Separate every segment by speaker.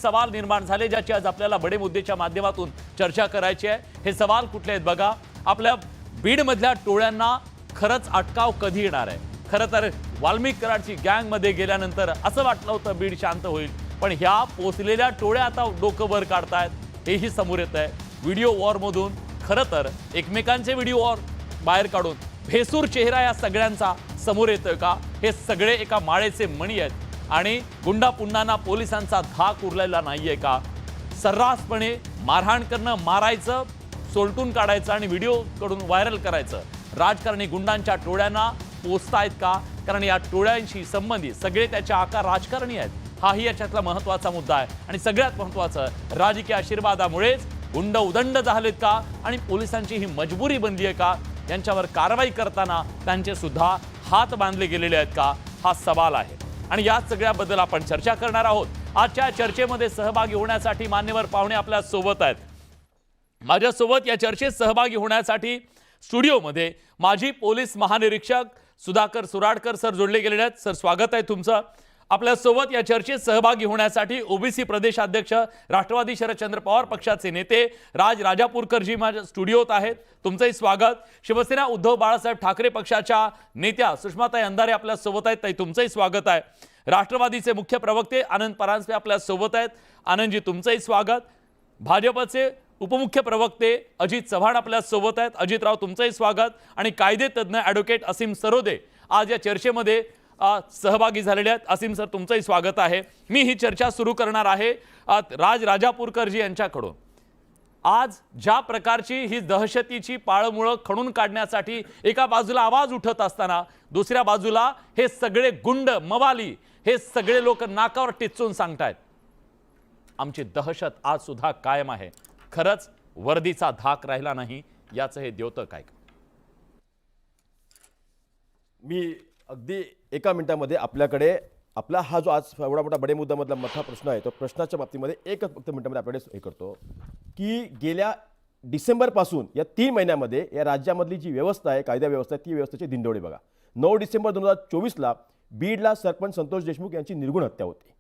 Speaker 1: सवाल निर्माण झाले, ज्याची आज आपल्याला बडे मुद्देच्या माध्यमातून चर्चा करायची आहे। हे सवाल कुठले आहेत बघा। आपल्या बीड मधल्या टोळ्यांना खरंच अटकाव कधी येणार आहे? खरं तर वाल्मिक कराडची गँग मध्ये गेल्यानंतर असं वाटलं होतं बीड शांत होईल, पण ह्या पोचलेल्या टोळ्या आता डोकं वर काढतायत हेही समोर येत आहे। व्हिडिओ वॉर मधून खरं तर एकमेकांचे व्हिडिओ वॉर बाहेर काढून भेसूर चेहरा या सगळ्यांचा समोर येतोय का? हे सगळे एका माळेचे मणी आहेत आणि गुंडा पुन्हांना पोलिसांचा धाक उरलेला नाहीये का? सर्रासपणे मारहाण करणं, मारायचं, सोलटून काढायचं आणि व्हिडिओ कडून व्हायरल करायचं राजकारणी गुंडांच्या टोळ्यांना पोचतायत का? कारण या टोळ्यांशी संबंधित सगळे त्याच्या आकार राजकारणी आहेत, हाही याच्यातला महत्त्वाचा मुद्दा आहे। आणि सगळ्यात महत्त्वाचं, राजकीय आशीर्वादामुळेच गुंड उदंड झालेत का आणि पोलिसांची ही मजबुरी बनली आहे का? यांच्यावर कारवाई करताना त्यांचे सुद्धा हात बांधले गेलेले आहेत का? हा सवाल आहे आणि या सगळ्याबद्दल आपण चर्चा करणार आहोत। आजच्या चर्चेमध्ये सहभागी होण्यासाठी मान्यवर पाहुणे आपल्या सोबत आहेत। माझ्यासोबत या चर्चेत सहभागी होण्यासाठी स्टुडिओमध्ये माजी पोलीस महानिरीक्षक सुधाकर सुराडकर सर जोडले गेलेले आहेत। सर, स्वागत आहे तुमचं। आपल्या सोबत या चर्चेत सहभागी होण्यासाठी ओबीसी प्रदेशाध्यक्ष राष्ट्रवादी शरदचंद्र पवार पक्षाचे नेते राजापूरकर जी माझ्या स्टुडिओत आहेत, तुमचंही स्वागत। शिवसेना उद्धव बाळासाहेब ठाकरे पक्षाच्या नेत्या सुषमाताई अंधारे आपल्या सोबत आहेत, ताई तुमचंही स्वागत आहे। राष्ट्रवादीचे मुख्य प्रवक्ते आनंद परांजपे आपल्या सोबत आहेत, आनंदजी तुमचंही स्वागत। भाजपचे उपमुख्य प्रवक्ते अजित चव्हाण आपल्या सोबत आहेत, अजितराव तुमचंही स्वागत। आणि कायदे तज्ञ ॲडव्होकेट असीम सरोदे आज या चर्चेमध्ये सहभागी झालेले आहेत। असीम सर, तुमचंही स्वागत आहे। मी ही चर्चा सुरू करणार आहे राजापूरकरजी यांच्याकडून। आज ज्या प्रकारची ही दहशतीची पाळमुळं खणून काढण्यासाठी एका बाजूला आवाज उठत असताना दुसऱ्या बाजूला हे सगळे गुंड मवाली, हे सगळे लोक नाकावर टिचून सांगतायत आमची दहशत आज सुद्धा कायम आहे। खरंच वर्दीचा धाक राहिला नाही, याचं हे द्योतक आहे का?
Speaker 2: मी अगदी एका मिनिटामध्ये आपल्याकडे आपला हा जो आज एवढा मोठा बडे मुद्दामधला मोठा प्रश्न आहे, तो प्रश्नाच्या बाबतीमध्ये एकच फक्त मिनिटामध्ये आपल्याकडे हे करतो की गेल्या डिसेंबरपासून या 3 महिन्यामध्ये या राज्यामधली जी व्यवस्था आहे, कायदा व्यवस्था आहे, ती व्यवस्थेचे दिंडोळे बघा। 9 डिसेंबर 2024ला बीडला सरपंच संतोष देशमुख यांची निर्गुण हत्या होती।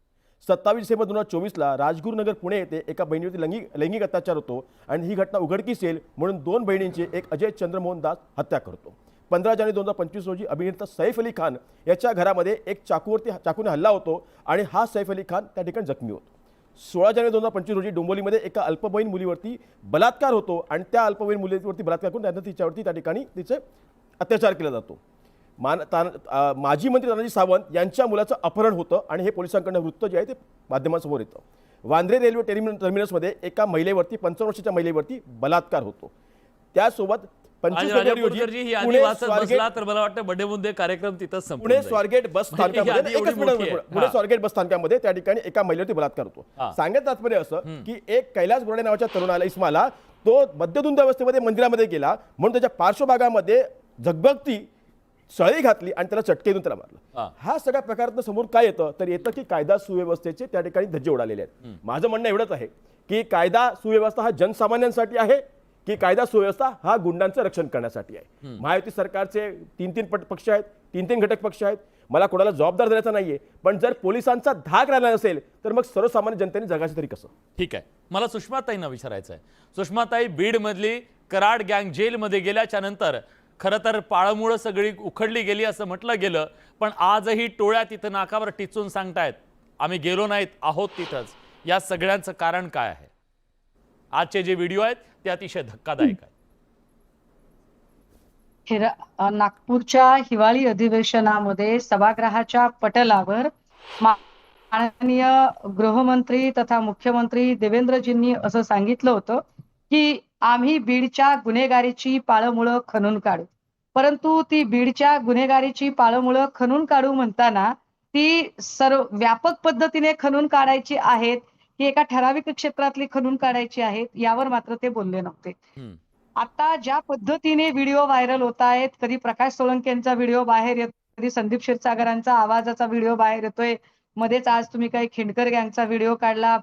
Speaker 2: 27 डिसेंबर 2024ला राजगुरुनगर पुणे येथे एका बहिणीवरती लैंगिक अत्याचार होतो आणि ही घटना उघडकीस येईल म्हणून 2 बहिणींची एक अजय चंद्रमोहन दास हत्या करतो। 15 जानेवारी 2025 रोजी अभिनेता सैफ अली खान याच्या घरामध्ये एक चाकूने हल्ला होतो आणि हा सैफ अली खान त्या ठिकाणी जखमी होतो। 16 जानेवारी 2025 रोजी डोंबिवलीमध्ये एका अल्पवयीन मुलीवरती बलात्कार होतो आणि त्या अल्पवयीन मुलीवरती बलात्कार करून त्यानंतर तिच्यावरती त्या ठिकाणी तिचे अत्याचार केला जातो। माजी मंत्री तानाजी सावंत यांच्या मुलाचं अपहरण होतं आणि हे पोलिसांकडून वृत्त जे आहे ते माध्यमांसमोर येतं। वांद्रे रेल्वे टर्मिनसमध्ये एका महिलेवरती 55 वर्षाच्या महिलेवरती बलात्कार होतो। त्यासोबत 25 फेब्रुवारी रोजी
Speaker 1: तर मला वाटतं बडे मुद्दे कार्यक्रम तिथंच संपतो।
Speaker 2: पुणे स्वारगेट बस स्थानकामध्ये त्या ठिकाणी एका महिलेवरती बलात्कार होतो। सांगण्याचं तात्पर्य असं की एक कैलास बोराडे नावाच्या तरुणाला इस्माला तो मद्यधुंद अवस्थेमध्ये मंदिरामध्ये गेला म्हणून त्याच्या पार्श्वभागामध्ये झगबगती सळी घातली आणि त्याला चटके देऊन त्याला मारलं। हा सगळ्या प्रकारातनं समोर काय येतं तर येतं की कायदा सुव्यवस्थेचे त्या ठिकाणी धज्जे उडालेले आहेत। माझं म्हणणं एवढंच आहे की कायदा सुव्यवस्था हा जनसामान्यांसाठी आहे की कायदा सुव्यवस्था हा गुंडांचं रक्षण करण्यासाठी आहे। महायुती सरकारचे 3 पक्ष आहेत, 3 घटक पक्ष आहेत। मला कोणाला जबाबदार धरायचा नाहीये, पण जर पोलिसांचा धाक राहिला नसेल तर मग सर्वसामान्य जनतेने जगायचं तरी कसं?
Speaker 1: ठीक आहे, मला सुषमाताईंना विचारायचं आहे। सुषमाताई, बीड मधली कराड गँग जेलमध्ये गेल्याच्या नंतर खरं तर पाळमुळं सगळी उखडली गेली असं म्हटलं गेलं, पण आजही टोळ्या तिथं नाकावर टिचून सांगतायत आम्ही गेलो नाहीत, आहोत तिथंच। या सगळ्यांचं कारण काय आहे? आजचे जे व्हिडिओ आहेत ते अतिशय धक्कादायक आहेत।
Speaker 3: नागपूरच्या हिवाळी अधिवेशनामध्ये सभागृहाच्या पटलावर माननीय गृहमंत्री तथा मुख्यमंत्री देवेंद्रजींनी असं सांगितलं होतं की आम्ही बीडच्या गुन्हेगारीची पाळमुळं खणून काढू। परंतु ती बीडच्या गुन्हेगारीची पाळमुळं खणून काढू म्हणताना ती व्यापक पद्धतीने खणून काढायची आहेत की एका ठराविक क्षेत्रातली खणून काढायची आहेत, यावर मात्र ते बोलले नव्हते। आता ज्या पद्धतीने व्हिडिओ व्हायरल होत आहेत, कधी प्रकाश सोळंकेंचा व्हिडिओ बाहेर येतो, कधी संदीप क्षीरसागरांचा आवाजाचा व्हिडिओ बाहेर येतोय, मध्येच आज तुम्ही काही खिंडकर गँगचा व्हिडिओ काढला,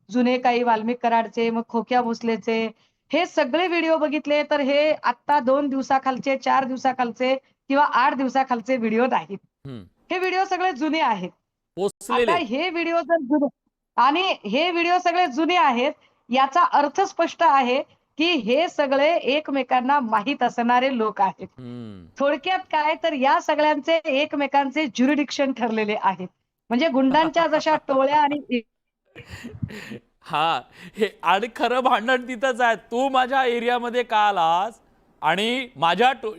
Speaker 3: जुने काही वाल्मिक कराडचे, मग खोक्या भोसलेचे, हे सगळे व्हिडिओ बघितले तर हे आता 2 दिवसाखालचे, 4 दिवसाखालचे किंवा 8 दिवसाखालचे व्हिडिओ नाहीत। हे व्हिडिओ सगळे जुने आहेत। आता हे व्हिडिओ जर आणि हे व्हिडिओ सगळे जुने आहेत. याचा अर्थ स्पष्ट आहे, की हे सगळे एकमेकांना माहीत असणारे लोक आहेत.
Speaker 1: हम्म.
Speaker 3: थोडक्यात काय तर या सगळ्यांचे एकमेकांचे ज्युरिडिक्शन ठरलेले आहेत. म्हणजे गुंडांच्या जशा टोळ्या आणि
Speaker 1: हा, हे आणि खरं भांडण तिथंच आहे. तू माझ्या एरियामध्ये का आलास आणि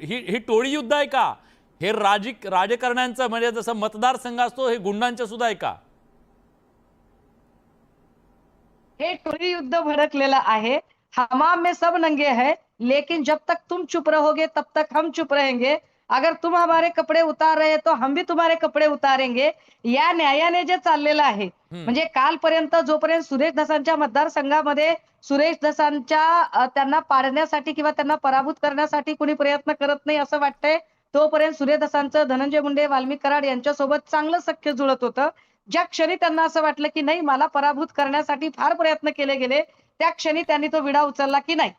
Speaker 1: ही टोळी युद्ध आहे का? हे राजकारण्यांचं म्हणजे जसं मतदारसंघ असतो, हे गुंडांचं सुद्धा आहे का?
Speaker 3: हे टोळी युद्ध भड़कलेला आहे. हमाम में सब नंगे हैं, लेकिन जब तक तुम चुप रहोगे तब तक हम चुप रहेंगे. अगर तुम हमारे कपडे उतार रहे तो हम भी तुम्हारे कपडे उतारेंगे. या न्यायाने जे चाललेलं आहे, म्हणजे कालपर्यंत जोपर्यंत सुरेश धसांच्या मतदारसंघामध्ये सुरेश धसांच्या त्यांना पाडण्यासाठी किंवा त्यांना पराभूत करण्यासाठी कुणी प्रयत्न करत नाही असं वाटतंय, तोपर्यंत सुरेश धसांचं धनंजय मुंडे, वाल्मिक कराड यांच्यासोबत चांगलं सख्य जुळत होतं. ज्या क्षणी त्यांना असं वाटलं की नाही मला पराभूत करण्यासाठी फार प्रयत्न केले गेले, त्या क्षणी त्यांनी तो विडा उचलला की नाही.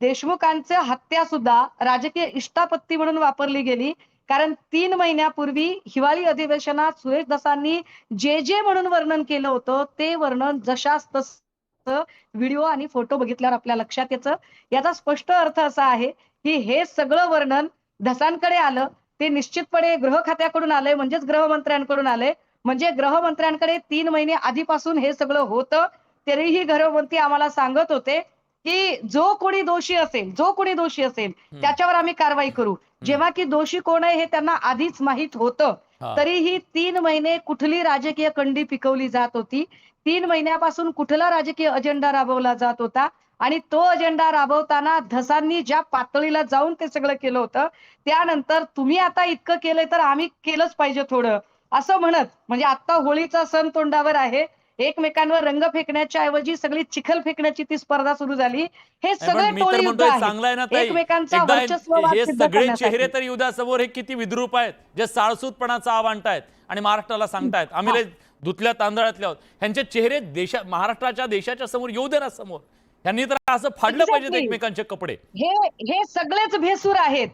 Speaker 3: देशमुखांचं हत्या सुद्धा राजकीय इष्टापत्ती म्हणून वापरली गेली. कारण 3 महिन्यापूर्वी हिवाळी अधिवेशनात सुरेश धसांनी जे म्हणून वर्णन केलं होतं, ते वर्णन जशास तसं व्हिडिओ आणि फोटो बघितल्यावर आपल्या लक्षात येतं. याचा स्पष्ट अर्थ असा आहे, की हे सगळं वर्णन धसांकडे आलं. ते निश्चितपणे गृह खात्याकडून आलंय, म्हणजेच गृहमंत्र्यांकडून आलंय. म्हणजे गृहमंत्र्यांकडे 3 महिने आधीपासून हे सगळं होतं. तरीही गृहमंत्री आम्हाला सांगत होते, की जो कोणी दोषी असेल त्याच्यावर आम्ही कारवाई करू. जेव्हा की दोषी कोण आहे हे त्यांना आधीच माहित होतं.
Speaker 1: हा.
Speaker 3: तरीही 3 महिने कुठली राजकीय कंडी पिकवली जात होती. 3 महिन्यापासून कुठला राजकीय अजेंडा राबवला जात होता आणि तो अजेंडा राबवताना धसांनी ज्या पातळीला जाऊन ते सगळं केलं होतं, त्यानंतर तुम्ही आता इतकं केलंय तर आम्ही केलंच पाहिजे थोडं, असं म्हणत म्हणजे आता होळीचा सण तोंडावर आहे. एकमेकांवर रंग फेकण्याच्या ऐवजी सगळी चिखल फेकण्याची ती स्पर्धा सुरू झाली. हे
Speaker 1: नाही,
Speaker 3: सगळे
Speaker 1: पण मी तर
Speaker 3: टोळी युद्ध
Speaker 1: म्हणतोय
Speaker 3: आहे.
Speaker 1: चांगलं आहे ना ताई.
Speaker 3: एकमेकांचा
Speaker 1: एकदा
Speaker 3: वर्चस्ववाद
Speaker 1: हे
Speaker 3: सिद्ध
Speaker 1: सगळे
Speaker 3: करण्यासाठी.
Speaker 1: चेहरे तर येऊ द्या समोर. हे किती विद्रूप आहेत, जे साळसूतपणाचा आवांटायत आणि महाराष्ट्राला सांगतायत आम्ही लय धुतल्या तांदळातल्या आहोत. ह्यांचे चेहरे महाराष्ट्राच्या देशाच्या समोर येऊ दे ना समोर. ह्यांनी तर असं फाडलं पाहिजेत
Speaker 3: Exactly.
Speaker 1: एकमेकांचे कपडे.
Speaker 3: हे सगळेच भेसूर आहेत.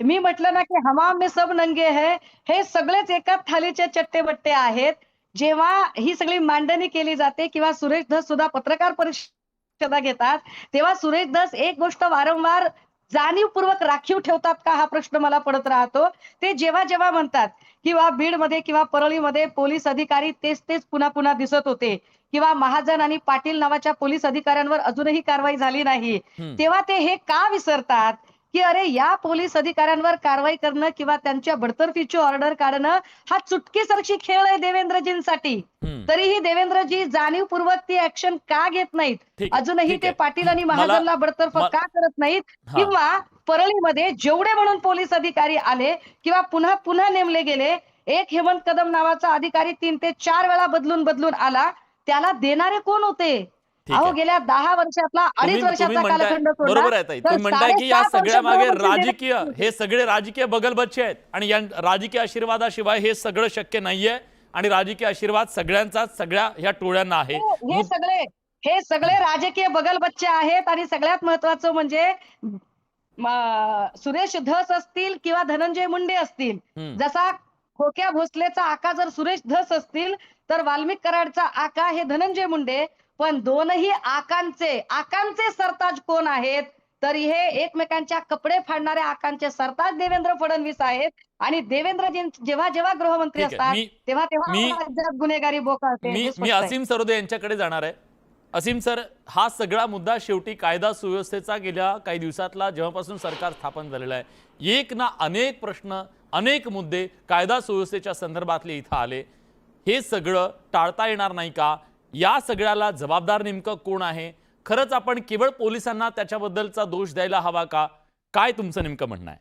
Speaker 3: मी म्हटलं ना की हमाम में सब नंगे है. हे सगळेच एकाच थालीचे चट्टे-बट्टे आहेत. जेव्हा ही सगळी मांडणी केली जाते किंवा सुरेश धस सुद्धा पत्रकार परिषदा घेतात, तेव्हा सुरेश धस एक गोष्ट वारंवार जाणीवपूर्वक राखीव ठेवतात का हा प्रश्न मला पडत राहतो. ते जेव्हा म्हणतात किंवा बीडमध्ये किंवा परळीमध्ये पोलीस अधिकारी तेच पुन्हा दिसत होते किंवा महाजन आणि पाटील नावाच्या पोलीस अधिकाऱ्यांवर अजूनही कारवाई झाली नाही, तेव्हा ते हे का विसरतात की अरे या पोलीस अधिकाऱ्यांवर कारवाई करणं किंवा त्यांच्या बडतर्फीची ऑर्डर काढणं हा चुटकीसरशी खेळ आहे देवेंद्रजींसाठी. तरीही देवेंद्रजी जाणीवपूर्वक ती ऍक्शन का घेत नाहीत,
Speaker 1: ठीक आहे,
Speaker 3: अजूनही
Speaker 1: ठीक
Speaker 3: ते
Speaker 1: आहे.
Speaker 3: पाटील आणि महाजनला बडतर्फ का करत नाहीत, किंवा परळीमध्ये जेवढे म्हणून पोलीस अधिकारी आले किंवा पुन्हा नेमले गेले, एक हेमंत कदम नावाचा अधिकारी 3 ते 4 वेळा बदलून आला, त्याला देणारे कोण होते?
Speaker 1: ठीक
Speaker 3: अहो
Speaker 1: आहे.
Speaker 3: गेल्या 10 वर्षातला 2.5 वर्षाचा कालखंड सोडला
Speaker 1: बरोबर आहे ताई.
Speaker 3: तर
Speaker 1: तुम्ही म्हणताय की या
Speaker 3: 7.5 वर्ष
Speaker 1: सगळ्या मागे
Speaker 3: गृहमंत्री
Speaker 1: हे सगळे राजकीय बगलबच्चे आहेत आणि या राजकीय आशीर्वादाशिवाय हे सगळं शक्य नाहीये. आणि राजकीय आशीर्वाद सगळ्यांचाच सगळ्या ह्या टोळ्यांना आहे.
Speaker 3: हे सगळे राजकीय बगलबच्चे आहेत. आणि सगळ्यात महत्वाचं म्हणजे सुरेश धस असतील किंवा धनंजय मुंडे असतील, जसा खोक्या भोसलेचा आका जर सुरेश धस असतील तर वाल्मिक कराडचा आका हे धनंजय मुंडे. पण दोनही आकांचे सरताज कोण आहेत, तर हे एकमेकांच्या कपडे फाडणाऱ्या आकांचे सरताज देवेंद्र फडणवीस आहेत. आणि देवेंद्रजी जेव्हा गृहमंत्री
Speaker 1: ठीक आहे.
Speaker 3: असतात तेव्हा राज्यात गुन्हेगारी बोकाळते.
Speaker 1: मी असीम सरोदे यांच्याकडे जाणार आहे. असीम सर, हा सगळा मुद्दा शेवटी कायदा सुव्यवस्थेचा गेल्या काही दिवसातला जेव्हापासून सरकार स्थापन झालेलं आहे, एक ना अनेक प्रश्न, अनेक मुद्दे कायदा सुव्यवस्थेच्या संदर्भातले इथं आले. हे सगळं टाळता येणार नाही का? या सगळ्याला जबाबदार नेमकं कोण आहे? खरंच आपण केवळ पोलिसांना त्याच्याबद्दलचा दोष द्यायला हवा का? काय तुमचं नेमकं म्हणणं आहे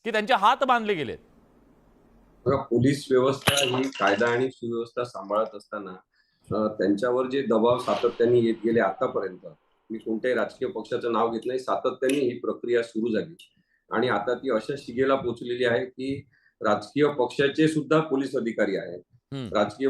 Speaker 1: की त्यांचे हात बांधले गेलेत?
Speaker 4: बघा, पोलीस व्यवस्था ही कायदा आणि सुव्यवस्था सांभाळत असताना त्यांच्यावर जे दबाव सातत्याने येत गेले आतापर्यंत, मी कोणत्याही राजकीय पक्षाचं नाव घेत नाही, सातत्याने ही प्रक्रिया सुरू झाली आणि आता ती अशा शिगेला पोहोचलेली आहे की राजकीय पक्षाचे सुद्धा पोलीस अधिकारी आहेत, राजकीय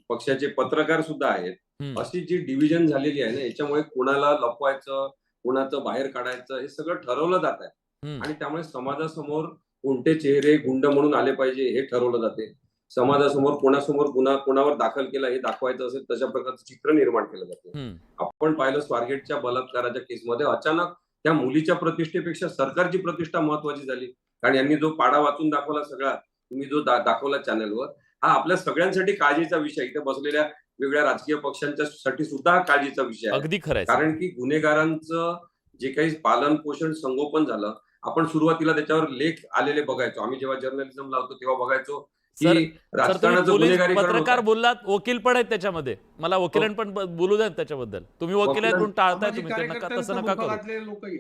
Speaker 4: पक्षाचे पत्रकार सुद्धा आहेत. अशी जी डिव्हिजन झालेली आहे ना, याच्यामुळे कोणाला लपवायचं, कोणाचं बाहेर काढायचं हे सगळं ठरवलं जात आहे. आणि त्यामुळे समाजासमोर कोणते चेहरे गुंड म्हणून आले पाहिजे हे ठरवलं जाते. समाजासमोर कोणासमोर गुन्हा कोणावर दाखल केला हे दाखवायचं असेल तशा प्रकारचं चित्र निर्माण केलं जातं. आपण पाहिलं स्वारगेटच्या बलात्काराच्या केसमध्ये अचानक त्या मुलीच्या प्रतिष्ठेपेक्षा सरकारची प्रतिष्ठा महत्वाची झाली. कारण यांनी जो पाडा वाचून दाखवला सगळा, तुम्ही जो दाखवला चॅनलवर, हा आपल्या सगळ्यांसाठी काळजीचा विषय, इथे बसलेल्या वेगळ्या राजकीय पक्षांच्या साठी सुद्धा हा काळजीचा विषय आहे.
Speaker 1: अगदी खरं आहे.
Speaker 4: कारण की गुन्हेगारांचं जे काही पालन पोषण संगोपन झालं, आपण सुरुवातीला त्याच्यावर लेख आलेले बघायचो. आम्ही जेव्हा जर्नलिझम लावतो तेव्हा बघायचो
Speaker 1: सर,
Speaker 4: की राजकारणाचं गुन्हेगारीकरण
Speaker 1: पत्रकार
Speaker 4: होतं.
Speaker 1: बोललात, वकील पण आहेत त्याच्यामध्ये, मला वकिलांपण बोलू द्या त्याच्याबद्दल. तुम्ही वकील आहेत म्हणून टाळताय तुम्ही, ते नका, तसं नका करू.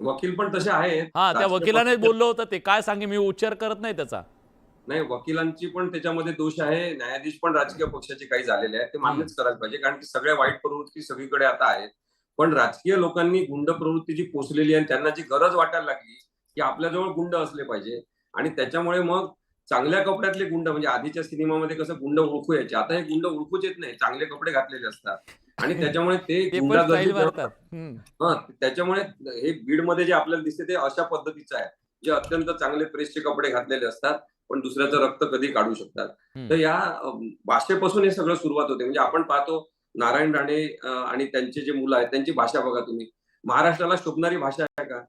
Speaker 4: वकील पण तसे आहेत.
Speaker 1: हा, त्या
Speaker 4: राजकीय
Speaker 1: वकिलाने
Speaker 4: पक्ष-
Speaker 1: बोललो होतं ते काय सांगे, मी उच्चार करत नाही त्याचा.
Speaker 4: नाही, वकिलांची पण त्याच्यामध्ये दोष आहे. न्यायाधीश पण राजकीय पक्षाचे काही झालेले आहेत, ते मान्यच करायला पाहिजे. कारण की सगळ्या वाईट प्रवृत्ती सगळीकडे आता आहेत. पण राजकीय लोकांनी गुंड प्रवृत्ती जी पोचलेली आहे, त्यांना जी गरज वाटायला लागली की आपल्याजवळ गुंड असले पाहिजे, आणि त्याच्यामुळे मग चांगल्या कपड्यातले गुंड, म्हणजे आधीच्या सिनेमामध्ये कसं गुंड ओळखू यायचे, आता हे गुंड ओळखूच येत नाही, चांगले कपडे घातलेले असतात. आणि त्याच्यामुळे ते
Speaker 1: ते पण
Speaker 4: गुंडागर्दी
Speaker 1: स्टाईल
Speaker 4: जेव्हा-
Speaker 1: मारतात.
Speaker 4: हा, त्याच्यामुळे हे बीडमध्ये जे आपल्याला दिसते ते अशा पद्धतीचं आहे, जे अत्यंत चांगले प्रेसचे कपडे घातलेले असतात पण दुसऱ्याचं रक्त कधी काढू शकतात. तर या भाषेपासून हे सगळं सुरुवात होते. म्हणजे आपण पाहतो नारायण राणे आणि त्यांचे जे मुलं आहेत त्यांची भाषा बघा तुम्ही. महाराष्ट्राला शोभणारी भाषा आहे का?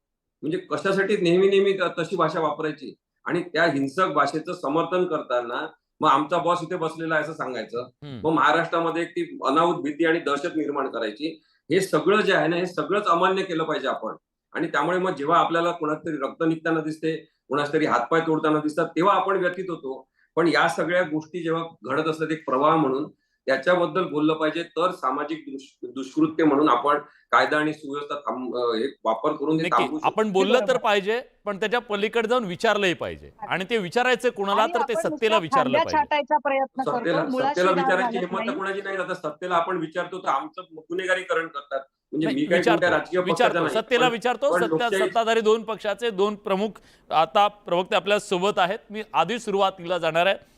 Speaker 4: म्हणजे कशासाठी नेहमी तशी भाषा वापरायची, आणि त्या हिंसक भाषेचं समर्थन करताना मग आमचा बॉस इथे बसलेला आहे असं सांगायचं, मग महाराष्ट्रामध्ये एक ती अनाहूत भीती आणि दहशत निर्माण करायची. हे सगळं जे आहे ना, हे सगळंच अमान्य केलं पाहिजे आपण. आणि त्यामुळे मग जेव्हा आपल्याला कोणाचं तरी रक्त निघताना दिसते, कोणाच तरी हातपाय तोडताना दिसतात, तेव्हा आपण व्यथित होतो. पण या सगळ्या गोष्टी जेव्हा घडत असतात एक प्रवाह म्हणून, त्याच्याबद्दल बोललं पाहिजे. तर सामाजिक दुष्कृत्य म्हणून आपण कायदा आणि सुव्यवस्था हे वापर करून हे
Speaker 1: नक्की
Speaker 4: थांबवू शकतो.
Speaker 1: आपण बोललं तर पाहिजे, पण त्याच्या पलीकडे जाऊन विचारलंही पाहिजे. आणि ते विचारायचं कोणाला,
Speaker 3: आणि
Speaker 1: तर ते
Speaker 3: आपण
Speaker 1: सत्तेला
Speaker 3: नुसत्या
Speaker 1: विचारलं
Speaker 3: फांद्या
Speaker 1: पाहिजे.
Speaker 3: छाटायचा प्रयत्न करतो, मुळाशी
Speaker 4: सत्तेला
Speaker 3: धार
Speaker 4: विचारायची
Speaker 3: घालत
Speaker 4: हिंमत
Speaker 3: नाही.
Speaker 4: कोणाची नाही. आता सत्तेला आपण विचारतो तर आमचं गुन्हेगारीकरण करतात. म्हणजे मी
Speaker 1: नाही,
Speaker 4: काही कोणत्या राजकीय पक्षाचा
Speaker 1: विचारतो,
Speaker 4: नाही.
Speaker 1: सत्तेला
Speaker 4: पण-
Speaker 1: विचारतो.
Speaker 4: पण लोकशाही-
Speaker 1: सत्ताधारी दोन पक्षाचे दोन प्रमुख आता प्रवक्ते आपल्या सोबत आहेत. मी आधी सुरुवातीला जाणार आहे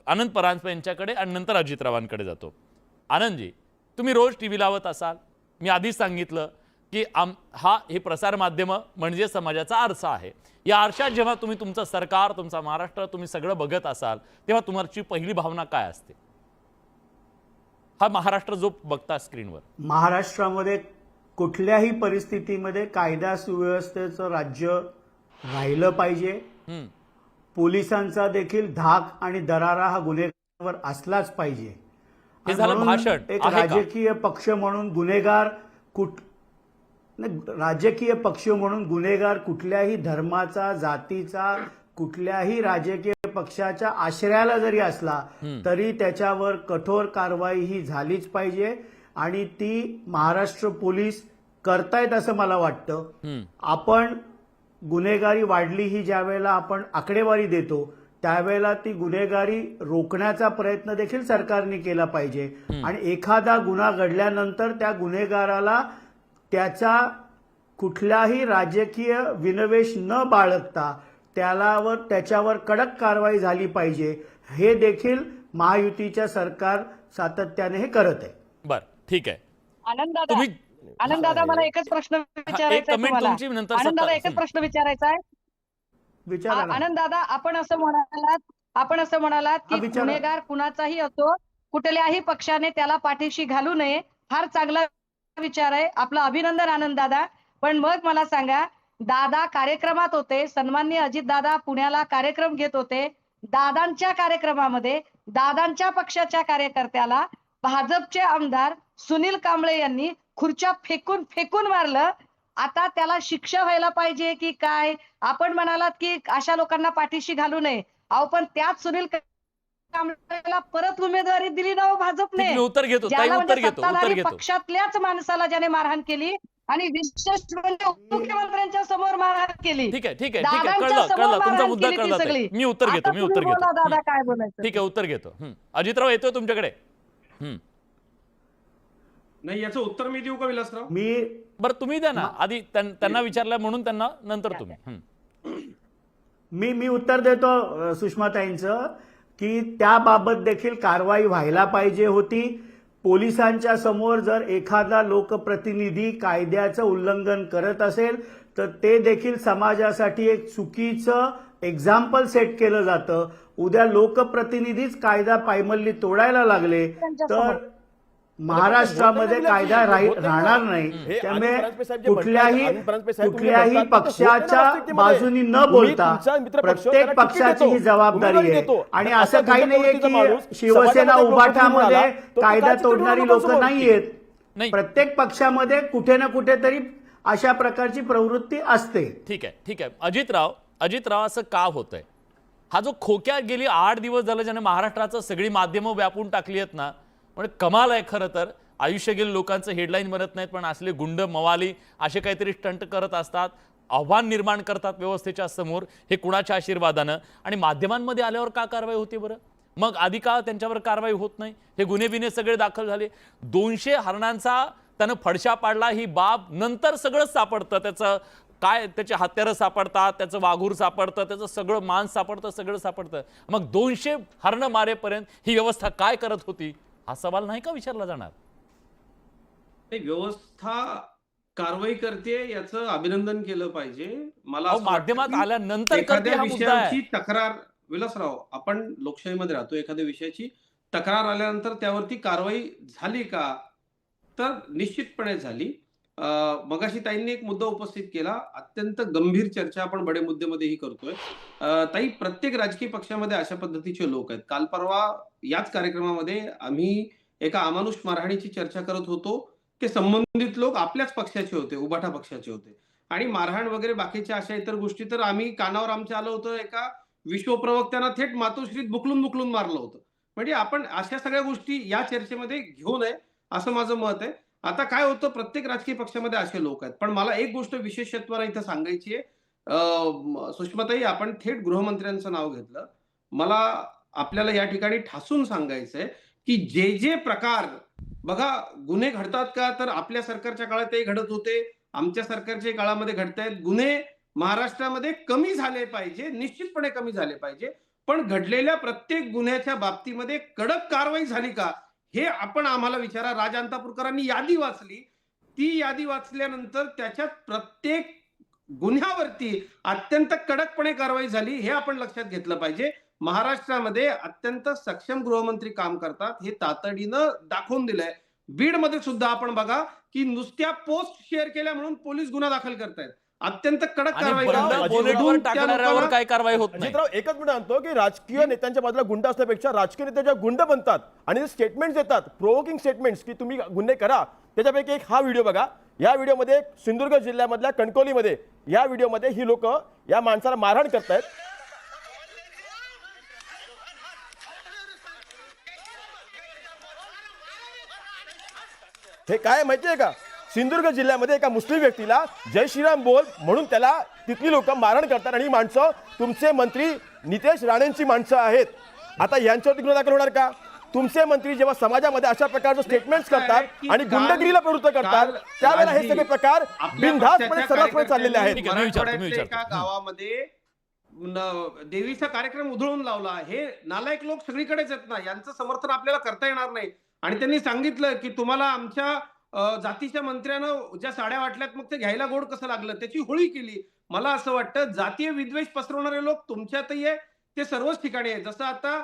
Speaker 1: आनंद परांजपे यांच्याकडे आणि नंतर अजितरावांकडे जातो. आनंदजी, तुम्ही रोज टीव्ही लावत असाल. मी आधीच सांगितलं की हे प्रसार माध्यम म्हणजे समाजाचा आरसा आहे. या आरशात जेव्हा तुम्ही तुमचं सरकार, तुमचा महाराष्ट्र, तुम्ही सगळं बघत असाल, तेव्हा तुमची पहिली भावना काय असते? हा महाराष्ट्र जो बघता स्क्रीनवर,
Speaker 5: महाराष्ट्रामध्ये कुठल्याही परिस्थितीमध्ये कायदा सुव्यवस्थेचं राज्य राहिलं पाहिजे. पोलिसांचा देखील धाक आणि दरारा हा गुन्हेगारांवर असलाच पाहिजे.
Speaker 1: हे झालं
Speaker 5: म्हणून
Speaker 1: भाषण
Speaker 5: एक
Speaker 1: आहे का?
Speaker 5: राजकीय पक्ष म्हणून गुन्हेगार कुठल्याही धर्माचा, जातीचा, कुठल्याही राजकीय पक्षाच्या आश्रयाला जरी असला तरी त्याच्यावर कठोर कारवाई ही झालीच पाहिजे. आणि ती महाराष्ट्र पोलीस करतायत असं मला वाटतं. आपण गुन्हेगारी वाढली ही ज्या वेळेला आपण आकडेवारी देतो त्यावेळेला ती गुन्हेगारी रोखण्याचा प्रयत्न देखील सरकारने केला पाहिजे. आणि एखादा गुन्हा घडल्यानंतर त्या गुन्हेगाराला त्याचा कुठलाही राजकीय विनवेश न बाळगता त्याच्यावर कडक कारवाई झाली पाहिजे. हे देखील महायुतीच्या सरकार सातत्याने हे करत आहे.
Speaker 1: बर, ठीक आहे.
Speaker 3: आनंददादा, मला एकच प्रश्न विचारायचा आहे तुम्हाला. आनंददादा, एकच प्रश्न विचारायचा आहे.
Speaker 5: विचारा ना.
Speaker 3: आनंददादा, आपण असं म्हणालात की
Speaker 5: विचारा.
Speaker 3: गुन्हेगार कुणाचाही असो, कुठल्याही पक्षाने त्याला पाठीशी घालू नये. फार चांगला विचार आहे, आपलं अभिनंदन आनंददादा. पण मग मला सांगा, दादा कार्यक्रमात होते, सन्माननीय अजितदादा पुण्याला कार्यक्रम घेत होते. दादांच्या कार्यक्रमामध्ये दादांच्या पक्षाच्या कार्यकर्त्याला भाजपचे आमदार सुनील कांबळे यांनी खुर्च्या फेकून मारलं. आता त्याला शिक्षा व्हायला पाहिजे की काय? आपण म्हणालात की अशा लोकांना पाठीशी घालू नये. अहो, पण त्याच सुनील कांबळेला परत उमेदवारी दिली ना भाजपने.
Speaker 1: मी उत्तर घेतो,
Speaker 3: ज्याला
Speaker 1: उत्तर
Speaker 3: म्हणजे
Speaker 1: घेतो.
Speaker 3: सत्ताधारी पक्षातल्याच माणसाला ज्याने मारहाण केली आणि विशेष म्हणजे उपमुख्यमंत्र्यांच्या समोर मारहाण केली.
Speaker 1: ठीक आहे.
Speaker 3: दादांच्या
Speaker 1: कळलं,
Speaker 3: समोर
Speaker 1: तुमचा
Speaker 3: मारहाण
Speaker 1: मुद्दा
Speaker 3: केली ती
Speaker 1: कळला.
Speaker 3: सगळी.
Speaker 1: मी उत्तर
Speaker 3: आता
Speaker 1: घेतो.
Speaker 3: तुम्ही बोला दादा, काय बोलायचं?
Speaker 1: ठीक आहे, उत्तर घेतो. अजितराव, येतोय तुमच्याकडे?
Speaker 6: नाही, याचं उत्तर मी देऊ का विलासराव?
Speaker 1: बरं, तुम्ही द्या ना. आधी त्यांना विचारलं म्हणून त्यांना, नंतर तुम्ही.
Speaker 5: मी उत्तर देतो सुषमाताईंचं की त्याबाबत देखील कारवाई व्हायला पाहिजे होती. पोलिसांच्या समोर जर एखादा लोकप्रतिनिधी कायद्याचं उल्लंघन करत असेल तर ते देखील समाजासाठी एक चुकीचं एक्झाम्पल सेट केलं जातं. उद्या लोकप्रतिनिधीच कायदा पायमल्ली तोडायला लागले तर महाराष्ट्रामध्ये कायदा राहणार नाही. त्यामुळे कुठल्याही पक्षाच्या बाजूनी न बोलता प्रत्येक पक्षाची ही जबाबदारी आहे. आणि असं काही नाहीये की शिवसेना उभाठामध्ये कायदा तोडणारी लोक नाहीयेत. प्रत्येक पक्षामध्ये कुठे ना कुठेतरी अशा प्रकारची प्रवृत्ती असते.
Speaker 1: ठीक आहे अजितराव असं का होतंय? हा जो खोक्यात गेली 8 दिवस झालं ज्याने महाराष्ट्राचं सगळी माध्यमं व्यापून टाकली आहेत ना, म्हणजे कमाल आहे खरं तर. आयुष्य गेले लोकांचं हेडलाईन बनत नाहीत, पण असले गुंड मवाली असे काहीतरी स्टंट करत असतात, आव्हान निर्माण करतात व्यवस्थेच्या समोर. हे कुणाच्या आशीर्वादानं? आणि माध्यमांमध्ये आल्यावर का कारवाई होती बरं? मग आधी का त्यांच्यावर कारवाई होत नाही? हे गुन्हे बिन्हे सगळे दाखल झाले. 200 हरणांचा त्यानं फडशा पाडला ही बाब नंतर सगळं सापडतं. त्याचं काय, त्याचे हत्यारं सापडतात, त्याचं वाघूर सापडतं, त्याचं सगळं मांस सापडतं, सगळं सापडतं. मग 200 हरणं मारेपर्यंत ही व्यवस्था काय करत होती? हा सवाल नाही का विचारला जाणार?
Speaker 6: व्यवस्था कारवाई करते याचं अभिनंदन केलं पाहिजे. मला असं
Speaker 1: माध्यमात
Speaker 6: वाटतं की
Speaker 1: आल्यानंतर
Speaker 6: एखाद्या
Speaker 1: हा मुद्दा आहे.
Speaker 6: विषयाची तक्रार, विलासराव, आपण लोकशाहीमध्ये राहतो, एखाद्या विषयाची तक्रार आल्यानंतर त्यावरती कारवाई झाली का? तर निश्चितपणे झाली. मगाशी ताईंनी एक मुद्दा उपस्थित केला, अत्यंत गंभीर चर्चा आपण बडे मुद्द्यामध्येही करतोय. ताई, प्रत्येक राजकीय पक्षामध्ये अशा पद्धतीचे लोक आहेत. काल परवा याच कार्यक्रमामध्ये आम्ही एका अमानुष मारहाणीची चर्चा करत होतो की संबंधित लोक आपल्याच पक्षाचे होते, उभाठा पक्षाचे होते, आणि मारहाण वगैरे बाकीच्या अशा इतर गोष्टी तर आम्ही कानावर आमच्या आलं होतं. एका विश्वप्रवक्त्यांना थेट मातोश्रीत बुकलून बुकलून मारलं होतं. म्हणजे आपण अशा सगळ्या गोष्टी या चर्चेमध्ये घेऊ नये असं माझं मत आहे. आता काय होतं, प्रत्येक राजकीय पक्षामध्ये असे लोक आहेत. पण मला एक गोष्ट विशेषत्वाने इथं सांगायची आहे. सुषमाताई, आपण थेट गृहमंत्र्यांचं नाव घेतलं. मला आपल्याला या ठिकाणी ठासून सांगायचंय की जे प्रकार बघा गुन्हे घडतात का, तर आपल्या सरकारच्या काळातही घडत होते, आमच्या सरकारच्या काळामध्ये घडतायत. गुन्हे महाराष्ट्रामध्ये कमी झाले पाहिजे, निश्चितपणे कमी झाले पाहिजे. पण घडलेल्या प्रत्येक गुन्ह्याच्या बाबतीमध्ये कडक कारवाई झाली का, हे आपण आम्हाला विचारा. राज अंतापूरकरांनी यादी वाचली, ती यादी वाचल्यानंतर त्याच्यात प्रत्येक गुन्ह्यावरती अत्यंत कडकपणे कारवाई झाली, हे आपण लक्षात घेतलं पाहिजे. महाराष्ट्रामध्ये अत्यंत सक्षम गृहमंत्री काम करतात, हे तातडीनं दाखवून दिलंय. बीडमध्ये सुद्धा आपण बघा की नुसत्या पोस्ट शेअर केल्या म्हणून पोलीस गुन्हा दाखल करतायत. अत्यंत कडक कारवाई
Speaker 1: बोनेटवर टाकणाऱ्यावर काय कारवाई होत नाही?
Speaker 2: अजितराव, एकच मिनिट आणतो की राजकीय नेत्यांच्या बाजूला गुंड असल्यापेक्षा राजकीय नेते ज्या गुंड बनतात आणि स्टेटमेंट्स देतात, प्रोवोकिंग स्टेटमेंट्स की तुम्ही गुन्हे करा, त्याच्यापैकी एक हा व्हिडिओ बघा. या व्हिडिओमध्ये सिंधुदुर्ग जिल्ह्यामधल्या कणकवलीमध्ये या व्हिडिओमध्ये ही लोक या माणसाला मारहाण करतायत. हे काय माहितीये का, सिंधुदुर्ग जिल्ह्यामध्ये एका मुस्लिम व्यक्तीला जय श्रीराम बोल म्हणून त्याला तिथली लोक मारहाण करतात. आणि ही माणसं तुमचे मंत्री नितेश राणेंची माणसं आहेत. आता यांच्यावरती गुन्हा दाखल होणार का? तुमचे मंत्री जेव्हा समाजामध्ये अशा प्रकारचे स्टेटमेंट्स करतात आणि गुंडगिरीला प्रवृत्त करतात, त्यावेळेला हे सगळे प्रकार बिनधास्तपणे सर्रासपणे चाललेले आहेत.
Speaker 6: एका गावामध्ये देवीचा कार्यक्रम उधळून लावला. हे नालायक लोक सगळीकडेच आहेत ना, यांचं समर्थन आपल्याला करता येणार नाही. आणि त्यांनी सांगितलं की तुम्हाला आमच्या जातीच्या मंत्र्यानं ज्या साड्या वाटल्यात मग ते घ्यायला गोड कसं लागलं, त्याची होळी केली. मला असं वाटतं जातीय विद्वेष पसरवणारे लोक तुमच्यातही आहे, ते सर्वच ठिकाणी आहे. जसं आता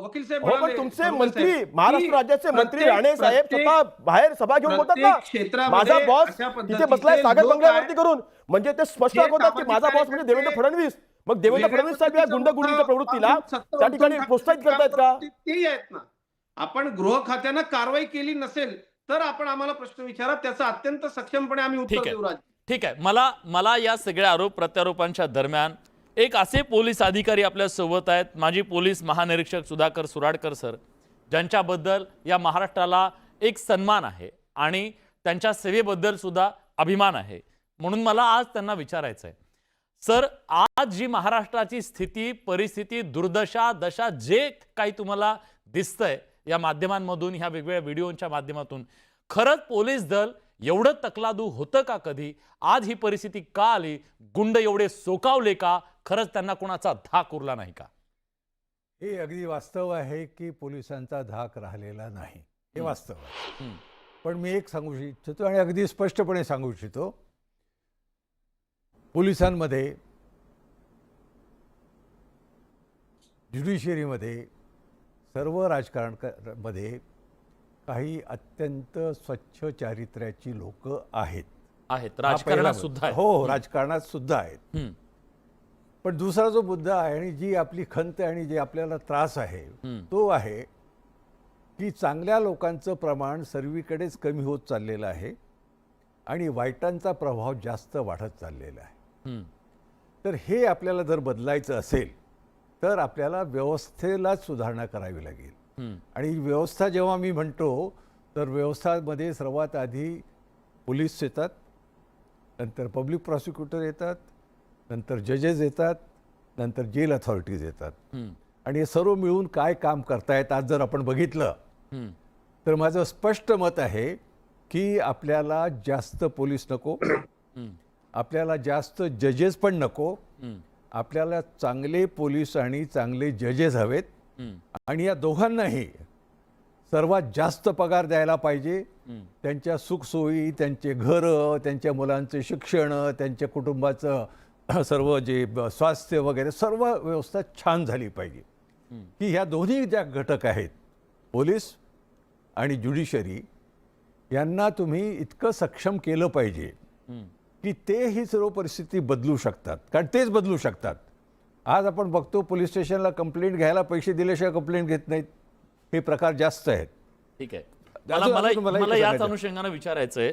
Speaker 6: वकील साहेब म्हणाले,
Speaker 2: तुमचे मंत्री, महाराष्ट्र राज्याचे मंत्री राणे साहेब स्वतः बाहेर सभा घेऊन बोलतात ना, माझा बॉस तिथे बसलाय सागर बंगल्यावरती करून, म्हणजे ते स्पष्ट दाखवतात की माझा बॉस म्हणजे देवेंद्र फडणवीस. मग देवेंद्र फडणवीस साहेब या गुंडगिरीच्या प्रवृत्तीला त्या ठिकाणी प्रोत्साहित करतायत का?
Speaker 6: तेही आहेत ना. आपण गृह खात्यानं कारवाई केली नसेल तर आपण आम्हाला प्रश्न विचारा, त्याचं अत्यंत सक्षमपणे आम्ही उत्तर देऊ. राज,
Speaker 1: ठीक आहे. मला या सगळ्या आरोप प्रत्यारोपांच्या दरम्यान एक असे पोलीस अधिकारी आपल्या सोबत आहेत, माजी पोलीस महानिरीक्षक सुधाकर सुराडकर सर, ज्यांच्याबद्दल या महाराष्ट्राला एक सन्मान आहे आणि त्यांच्या सेवेबद्दल सुद्धा अभिमान आहे. म्हणून मला आज त्यांना विचारायचं आहे, सर, आज जी महाराष्ट्राची स्थिती, परिस्थिती, दुर्दशा, दशा, जे काही तुम्हाला दिसतंय या माध्यमांमधून, ह्या वेगवेगळ्या व्हिडिओच्या माध्यमातून, खरंच पोलीस दल एवढं तकलादू होतं का कधी? आज ही परिस्थिती का आली? गुंड एवढे सोकावले का? खरंच त्यांना कोणाचा धाक उरला नाही का?
Speaker 7: हे अगदी वास्तव आहे की पोलिसांचा धाक राहिलेला नाही, हे वास्तव आहे. पण मी एक सांगू इच्छितो आणि अगदी स्पष्टपणे सांगू इच्छितो, पोलिसांमध्ये ज्युडिशियरीमध्ये सर्व राजकारणामध्ये काही अत्यंत स्वच्छ चारित्र्याची लोक आहेत.
Speaker 1: आहेत
Speaker 7: हा पहिला
Speaker 1: राजकारणात
Speaker 7: मुद्दा.
Speaker 1: सुद्धा आहे.
Speaker 7: हो, राजकारणात सुद्धा आहेत.
Speaker 1: हम्म,
Speaker 7: पण दुसरा जो मुद्दा आहे आणि जी आपली खंत आणि जे आपल्याला त्रास आहे तो आहे की चांगल्या लोकांचं प्रमाण सर्वीकडेच कमी होत चाललेलं आहे आणि वाईटांचा प्रभाव जास्त वाढत चाललेला आहे.
Speaker 1: हम्म,
Speaker 7: तर हे आपल्याला जर बदलायचं असेल तर आपल्याला व्यवस्थेलाच सुधारणा करावी लागेल.
Speaker 1: हम्म,
Speaker 7: आणि व्यवस्था जेव्हा मी म्हणतो तर व्यवस्थामध्ये सर्वात आधी पोलीस येतात, नंतर पब्लिक प्रॉसिक्युटर येतात, नंतर जजेस येतात, नंतर जेल अथॉरिटीज येतात.
Speaker 1: हम्म,
Speaker 7: आणि हे सर्व मिळून काय काम करतायत आज जर आपण बघितलं
Speaker 1: हम्म,
Speaker 7: तर माझं स्पष्ट मत आहे की आपल्याला जास्त पोलीस नको,
Speaker 1: हम्म,
Speaker 7: आपल्याला जास्त जजेस पण नको,
Speaker 1: हम्म,
Speaker 7: आपल्याला चांगले पोलीस आणि चांगले जजेस हवेत.
Speaker 1: हम्म,
Speaker 7: आणि या दोघांनाही सर्वात जास्त पगार द्यायला पाहिजे.
Speaker 1: हम्म.
Speaker 7: त्यांच्या सुखसोयी, त्यांचे घरं, त्यांच्या मुलांचे शिक्षण, त्यांच्या कुटुंबाचं सर्व जे स्वास्थ्य वगैरे सर्व व्यवस्था छान झाली पाहिजे. की ह्या दोन्ही ज्या घटक आहेत पोलीस आणि ज्युडिशरी यांना तुम्ही इतकं सक्षम केलं पाहिजे की ते ही सर्व परिस्थिती बदलू शकतात, कारण तेच बदलू शकतात. आज आपण बघतो पोलीस स्टेशनला कंप्लेंट घ्यायला पैसे दिल्याशिवाय कंप्लेंट घेत नाहीत. हे प्रकार जास्त आहेत.
Speaker 1: ठीक आहे.
Speaker 7: अजून
Speaker 1: मला
Speaker 7: तुम्हाला
Speaker 1: मला
Speaker 7: एक
Speaker 1: याच
Speaker 7: सांगायचं.
Speaker 1: अनुषंगानं विचारायचंय.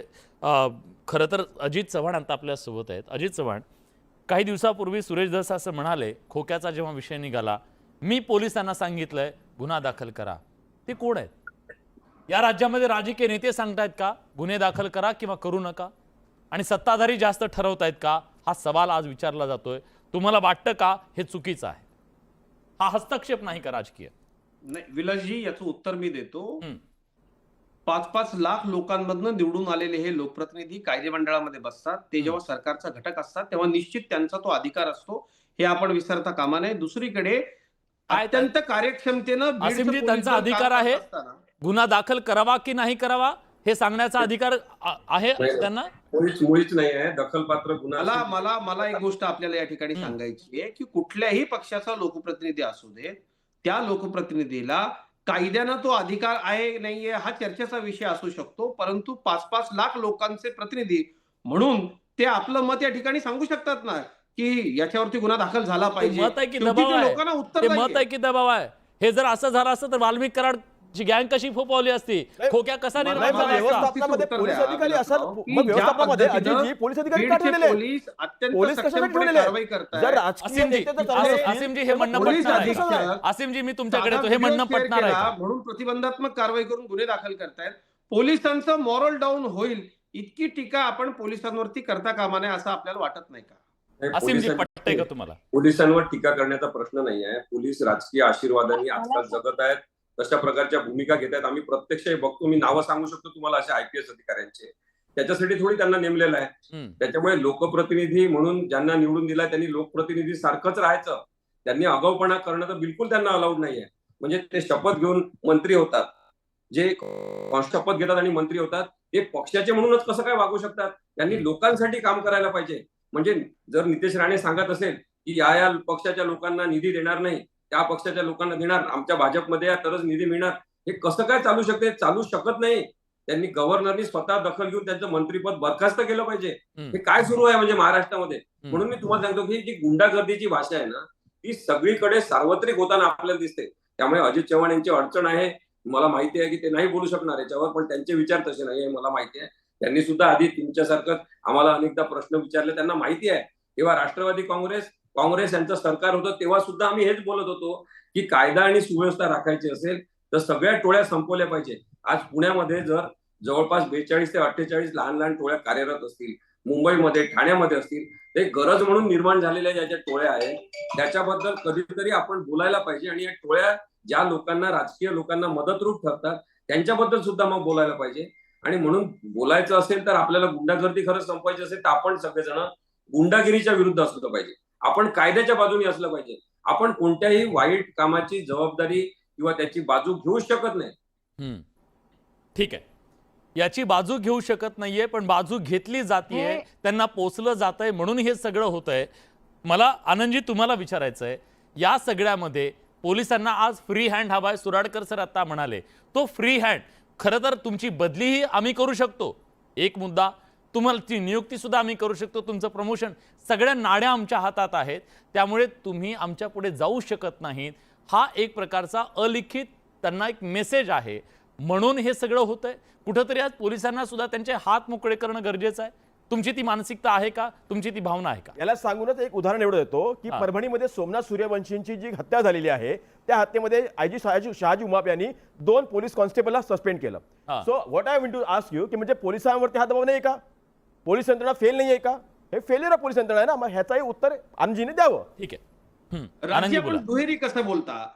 Speaker 1: खरं तर अजित चव्हाण आता आपल्या सोबत आहेत. अजित चव्हाण, काही दिवसापूर्वी सुरेश धस असं म्हणाले, खोक्याचा जेव्हा विषय निघाला, मी पोलिसांना सांगितलंय गुन्हा दाखल करा. ते कोण आहेत? या राज्यामध्ये राजकीय नेते सांगतायत का गुन्हे दाखल करा किंवा करू नका, आणि सत्ताधारी जास्त ठरवतायत का? हा सवाल आज विचारला जातोय. तुम्हाला वाटतं का हे चुकीचं आहे? हा हस्तक्षेप नाही का राजकीय?
Speaker 6: नाही विलासजी, याचं उत्तर मी देतो.
Speaker 1: हम्म.
Speaker 6: 5-5 लाख लोकांमधनं निवडून आलेले हे लोकप्रतिनिधी कायदेमंडळामध्ये बसतात. ते जेव्हा सरकारचा घटक असतात तेव्हा निश्चित त्यांचा तो अधिकार असतो, हे आपण विसरता कामा नये. दुसरीकडे अत्यंत कार्यक्षमतेनं बीडचं
Speaker 1: असीमजी,
Speaker 6: पोलीस
Speaker 1: त्यांचा
Speaker 6: दल
Speaker 1: अधिकार
Speaker 6: काम
Speaker 1: आहे
Speaker 6: करत असताना
Speaker 1: गुन्हा दाखल करावा की नाही करावा हे सांगण्याचा अधिकार आहे त्यांना.
Speaker 4: मुळीच नाही आहे दखलपात्र गुन्हा
Speaker 6: मला
Speaker 4: असेल.
Speaker 6: मला मला एक गोष्ट आपल्याला या ठिकाणी सांगायची आहे की कुठल्याही पक्षाचा लोकप्रतिनिधी असू दे, त्या लोकप्रतिनिधीला कायद्यानं तो अधिकार आहे नाहीये हा चर्चेचा विषय असू शकतो, परंतु 5-5 लाख लोकांचे प्रतिनिधी म्हणून ते आपलं मत या ठिकाणी सांगू शकतात ना की याच्यावरती गुन्हा दाखल झाला
Speaker 1: ते
Speaker 6: पाहिजे.
Speaker 1: मत आहे की
Speaker 6: शेवटी
Speaker 1: दबाव
Speaker 6: ते
Speaker 1: आहे?
Speaker 6: लोकांना उत्तर
Speaker 1: ते
Speaker 6: नाहीये.
Speaker 1: मत आहे की दबाव आहे? हे जर असं झालं असतं तर वाल्मिक कराडची गँग कशी फोपवली असती? खोक्या कसा
Speaker 6: मला-
Speaker 1: निर्माण
Speaker 6: मला
Speaker 1: झाला असता?
Speaker 2: व्यवस्थापनामध्ये
Speaker 6: उत्तर
Speaker 2: पोलीस
Speaker 6: द्या,
Speaker 2: अधिकारी असाल,
Speaker 6: विलासराव, की
Speaker 2: मग व्यवस्थापनामध्ये
Speaker 6: ज्या पद्धतीनं
Speaker 2: अजितजी पोलीस अधिकारी का
Speaker 6: बीडचे
Speaker 2: ठेवलेले आहेत?
Speaker 6: पोलीस अत्यंत
Speaker 2: पोलीस कशासाठी
Speaker 6: सक्षमपणे
Speaker 2: ठेवलेले
Speaker 6: कारवाई
Speaker 2: आहेत?
Speaker 6: करतायत.
Speaker 2: जर राजकीय
Speaker 1: असीमजी,
Speaker 2: नेते जर चालले असतील,
Speaker 1: असीमजी, हे म्हणणं
Speaker 2: तर
Speaker 6: पोलीस
Speaker 1: पटणार आहे
Speaker 2: अधीक्षक
Speaker 1: का?
Speaker 2: आहे.
Speaker 1: असीमजी, मी तुमच्याकडे
Speaker 6: साधा
Speaker 1: येतो. हे
Speaker 6: व्हिडिओ
Speaker 1: म्हणणं
Speaker 6: शेअर
Speaker 1: पटणार आहे
Speaker 6: केला
Speaker 1: का?
Speaker 6: म्हणून प्रतिबंधात्मक कारवाई करून गुन्हे दाखल करतायत. पोलिसांचं मॉरल डाऊन होईल इतकी टीका आपण पोलिसांवरती करता कामा नये असं आपल्याला वाटत नाही का?
Speaker 1: असीमजी, पटतंय का तुम्हाला?
Speaker 4: पोलिसांवर टीका करण्याचा प्रश्न नाही आहे. पोलीस राजकीय आशीर्वादांनी आजकाल जगत आहेत, तशा प्रकारच्या भूमिका घेत आहेत. आम्ही प्रत्यक्ष हे बघतो. मी नावं सांगू शकतो तुम्हाला अशा IPS अधिकाऱ्यांचे. त्याच्यासाठी थोडी त्यांना नेमलेलं आहे. त्याच्यामुळे लोकप्रतिनिधी म्हणून ज्यांना निवडून दिला त्यांनी लोकप्रतिनिधी सारखंच राहायचं. त्यांनी आगाऊपणा करणं तर बिलकुल त्यांना अलाउड नाहीये. म्हणजे ते शपथ घेऊन मंत्री होतात, जे शपथ घेतात आणि मंत्री होतात ते पक्षाचे म्हणूनच कसं काय वागू शकतात? त्यांनी लोकांसाठी काम करायला पाहिजे. म्हणजे जर नितेश राणे सांगत असेल की या पक्षाच्या लोकांना निधी देणार नाही, त्या पक्षाच्या लोकांना देणार, आमच्या भाजपमध्ये या तरच निधी मिळणार, हे कसं काय चालू शकते? चालू शकत नाही. त्यांनी गव्हर्नरनी स्वतः दखल घेऊन त्यांचं मंत्रीपद बरखास्त केलं पाहिजे. हे काय सुरू आहे म्हणजे महाराष्ट्रामध्ये? म्हणून मी तुम्हाला सांगतो की जी गुंडागर्दीची भाषा आहे ना ती सगळीकडे सार्वत्रिक होताना आपल्याला दिसते. त्यामुळे अजित चव्हाण यांची अडचण आहे. मला माहिती आहे की ते नाही बोलू शकणार याच्यावर, पण त्यांचे विचार तसे नाही मला माहिती आहे. त्यांनी सुद्धा आधी तुमच्यासारखं आम्हाला अनेकदा प्रश्न विचारले, त्यांना माहिती आहे. तेव्हा राष्ट्रवादी काँग्रेस यांचं सरकार होतं तेव्हा सुद्धा आम्ही हेच बोलत होतो की कायदा आणि सुव्यवस्था राखायची असेल तर सगळ्या टोळ्या संपवल्या पाहिजे. आज पुण्यामध्ये जर जवळपास 42 ते 48 लहान लहान टोळ्या कार्यरत असतील, मुंबईमध्ये ठाण्यामध्ये असतील, ते गरज म्हणून निर्माण झालेल्या ज्या ज्या टोळ्या आहेत त्याच्याबद्दल कधीतरी आपण बोलायला पाहिजे. आणि या टोळ्या ज्या लोकांना, राजकीय लोकांना मदतरूप ठरतात त्यांच्याबद्दल सुद्धा मग बोलायला पाहिजे. आणि म्हणून बोलायचं असेल तर आपल्याला गुंडागर्दी खरंच संपवायची असेल तर आपण सगळेजण गुंडागिरीच्या विरुद्ध असलं पाहिजे. आपण कायद्याच्या बाजूने असलं पाहिजे. आपण कोणत्याही वाईट कामाची जबाबदारी किंवा त्याची बाजू घेऊ शकत नाही.
Speaker 1: ठीक आहे, याची बाजू घेऊ शकत नाहीये, पण बाजू घेतली जातीये, त्यांना पोचलं जातंय, म्हणून हे सगळं होतंय. मला आनंदजी तुम्हाला विचारायचंय, या सगळ्यामध्ये पोलिसांना आज फ्री हँड हवाय, सुराडकर सर आता म्हणाले, तो फ्री हँड खरं तर तुमची बदलीही आम्ही करू शकतो, एक मुद्दा, तुम्हाला ती नियुक्ती सुद्धा आम्ही करू शकतो, तुमचं प्रमोशन, सगळ्या नाड्या आमच्या हातात आहेत, त्यामुळे तुम्ही आमच्या पुढे जाऊ शकत नाहीत. हा एक प्रकारचा अलिखित त्यांना एक मेसेज आहे, म्हणून हे सगळं होतंय. कुठंतरी आज पोलिसांना सुद्धा त्यांचे हात मोकळे करणं गरजेचं आहे. तुमची ती मानसिकता आहे का, तुमची ती भावना आहे का?
Speaker 2: याला सांगूनच एक उदाहरण एवढं देतो की परभणीमध्ये सोमनाथ सूर्यवंशींची जी हत्या झालेली आहे, त्या हत्येमध्ये आयजी शहाजी उमाप यांनी 2 पोलीस कॉन्स्टेबलला सस्पेंड केलं. So what I want to ask you की म्हणजे पोलिसांवरती हा दबाव नाही का, पोलीस यंत्रणा फेल नाही आहे का? हे फेलियर ऑफ पोलीस यंत्रणा आहे ना, मग ह्याचाही उत्तर आनंदजीने द्यावं.
Speaker 1: ठीक आहे.
Speaker 6: राज्य
Speaker 1: आनंदजी
Speaker 6: पण
Speaker 1: बोला.
Speaker 6: दुहेरी कसं बोलता?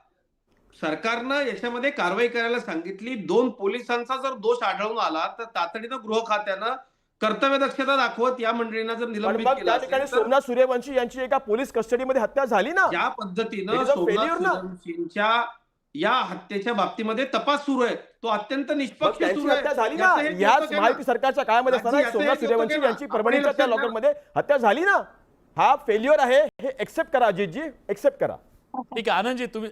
Speaker 6: सरकारनं याच्यामध्ये कारवाई करायला सांगितली. 2 पोलिसांचा जर दोष आढळून आला तर तातडीनं गृह खात्यानं कर्तव्य दक्षता दाखवत या मंडळींना जर
Speaker 2: पण
Speaker 6: निलंबित
Speaker 2: मग
Speaker 6: केलं
Speaker 2: त्या
Speaker 6: असेल
Speaker 2: ठिकाणी
Speaker 6: तर
Speaker 2: सोमनाथ सूर्यवंशी यांची एका पोलीस कस्टडीमध्ये हत्या झाली ना.
Speaker 6: ज्या
Speaker 2: It
Speaker 6: पद्धतीनं
Speaker 2: is a
Speaker 6: सोमनाथ
Speaker 2: failure ना.
Speaker 6: सूर्यवंशींच्या या हत्येच्या बाबतीमध्ये तपास सुरू आहे, तो अत्यंत
Speaker 2: मग
Speaker 6: निष्पक्ष
Speaker 2: त्यांची
Speaker 6: सुरू आहे.
Speaker 2: हत्या झाली ना.
Speaker 6: याचं हे
Speaker 2: याच
Speaker 6: द्योतक आहे
Speaker 2: महायुती
Speaker 6: ना.
Speaker 2: सरकारच्या काळामध्ये असताना
Speaker 6: राज्य
Speaker 2: सोमनाथ
Speaker 6: याचं हे
Speaker 2: सूर्यवंशी
Speaker 6: द्योतक आहे
Speaker 2: यांची
Speaker 6: ना.
Speaker 2: परभणीच्या त्या
Speaker 6: आपण लक्षात
Speaker 2: लॉकरमध्ये हत्या झाली ना. हा फेल्युअर आहे, हे एक्सेप्ट करा अजितजी, एक्सेप्ट करा.
Speaker 1: ठीक आहे आनंदजी, तुम्ही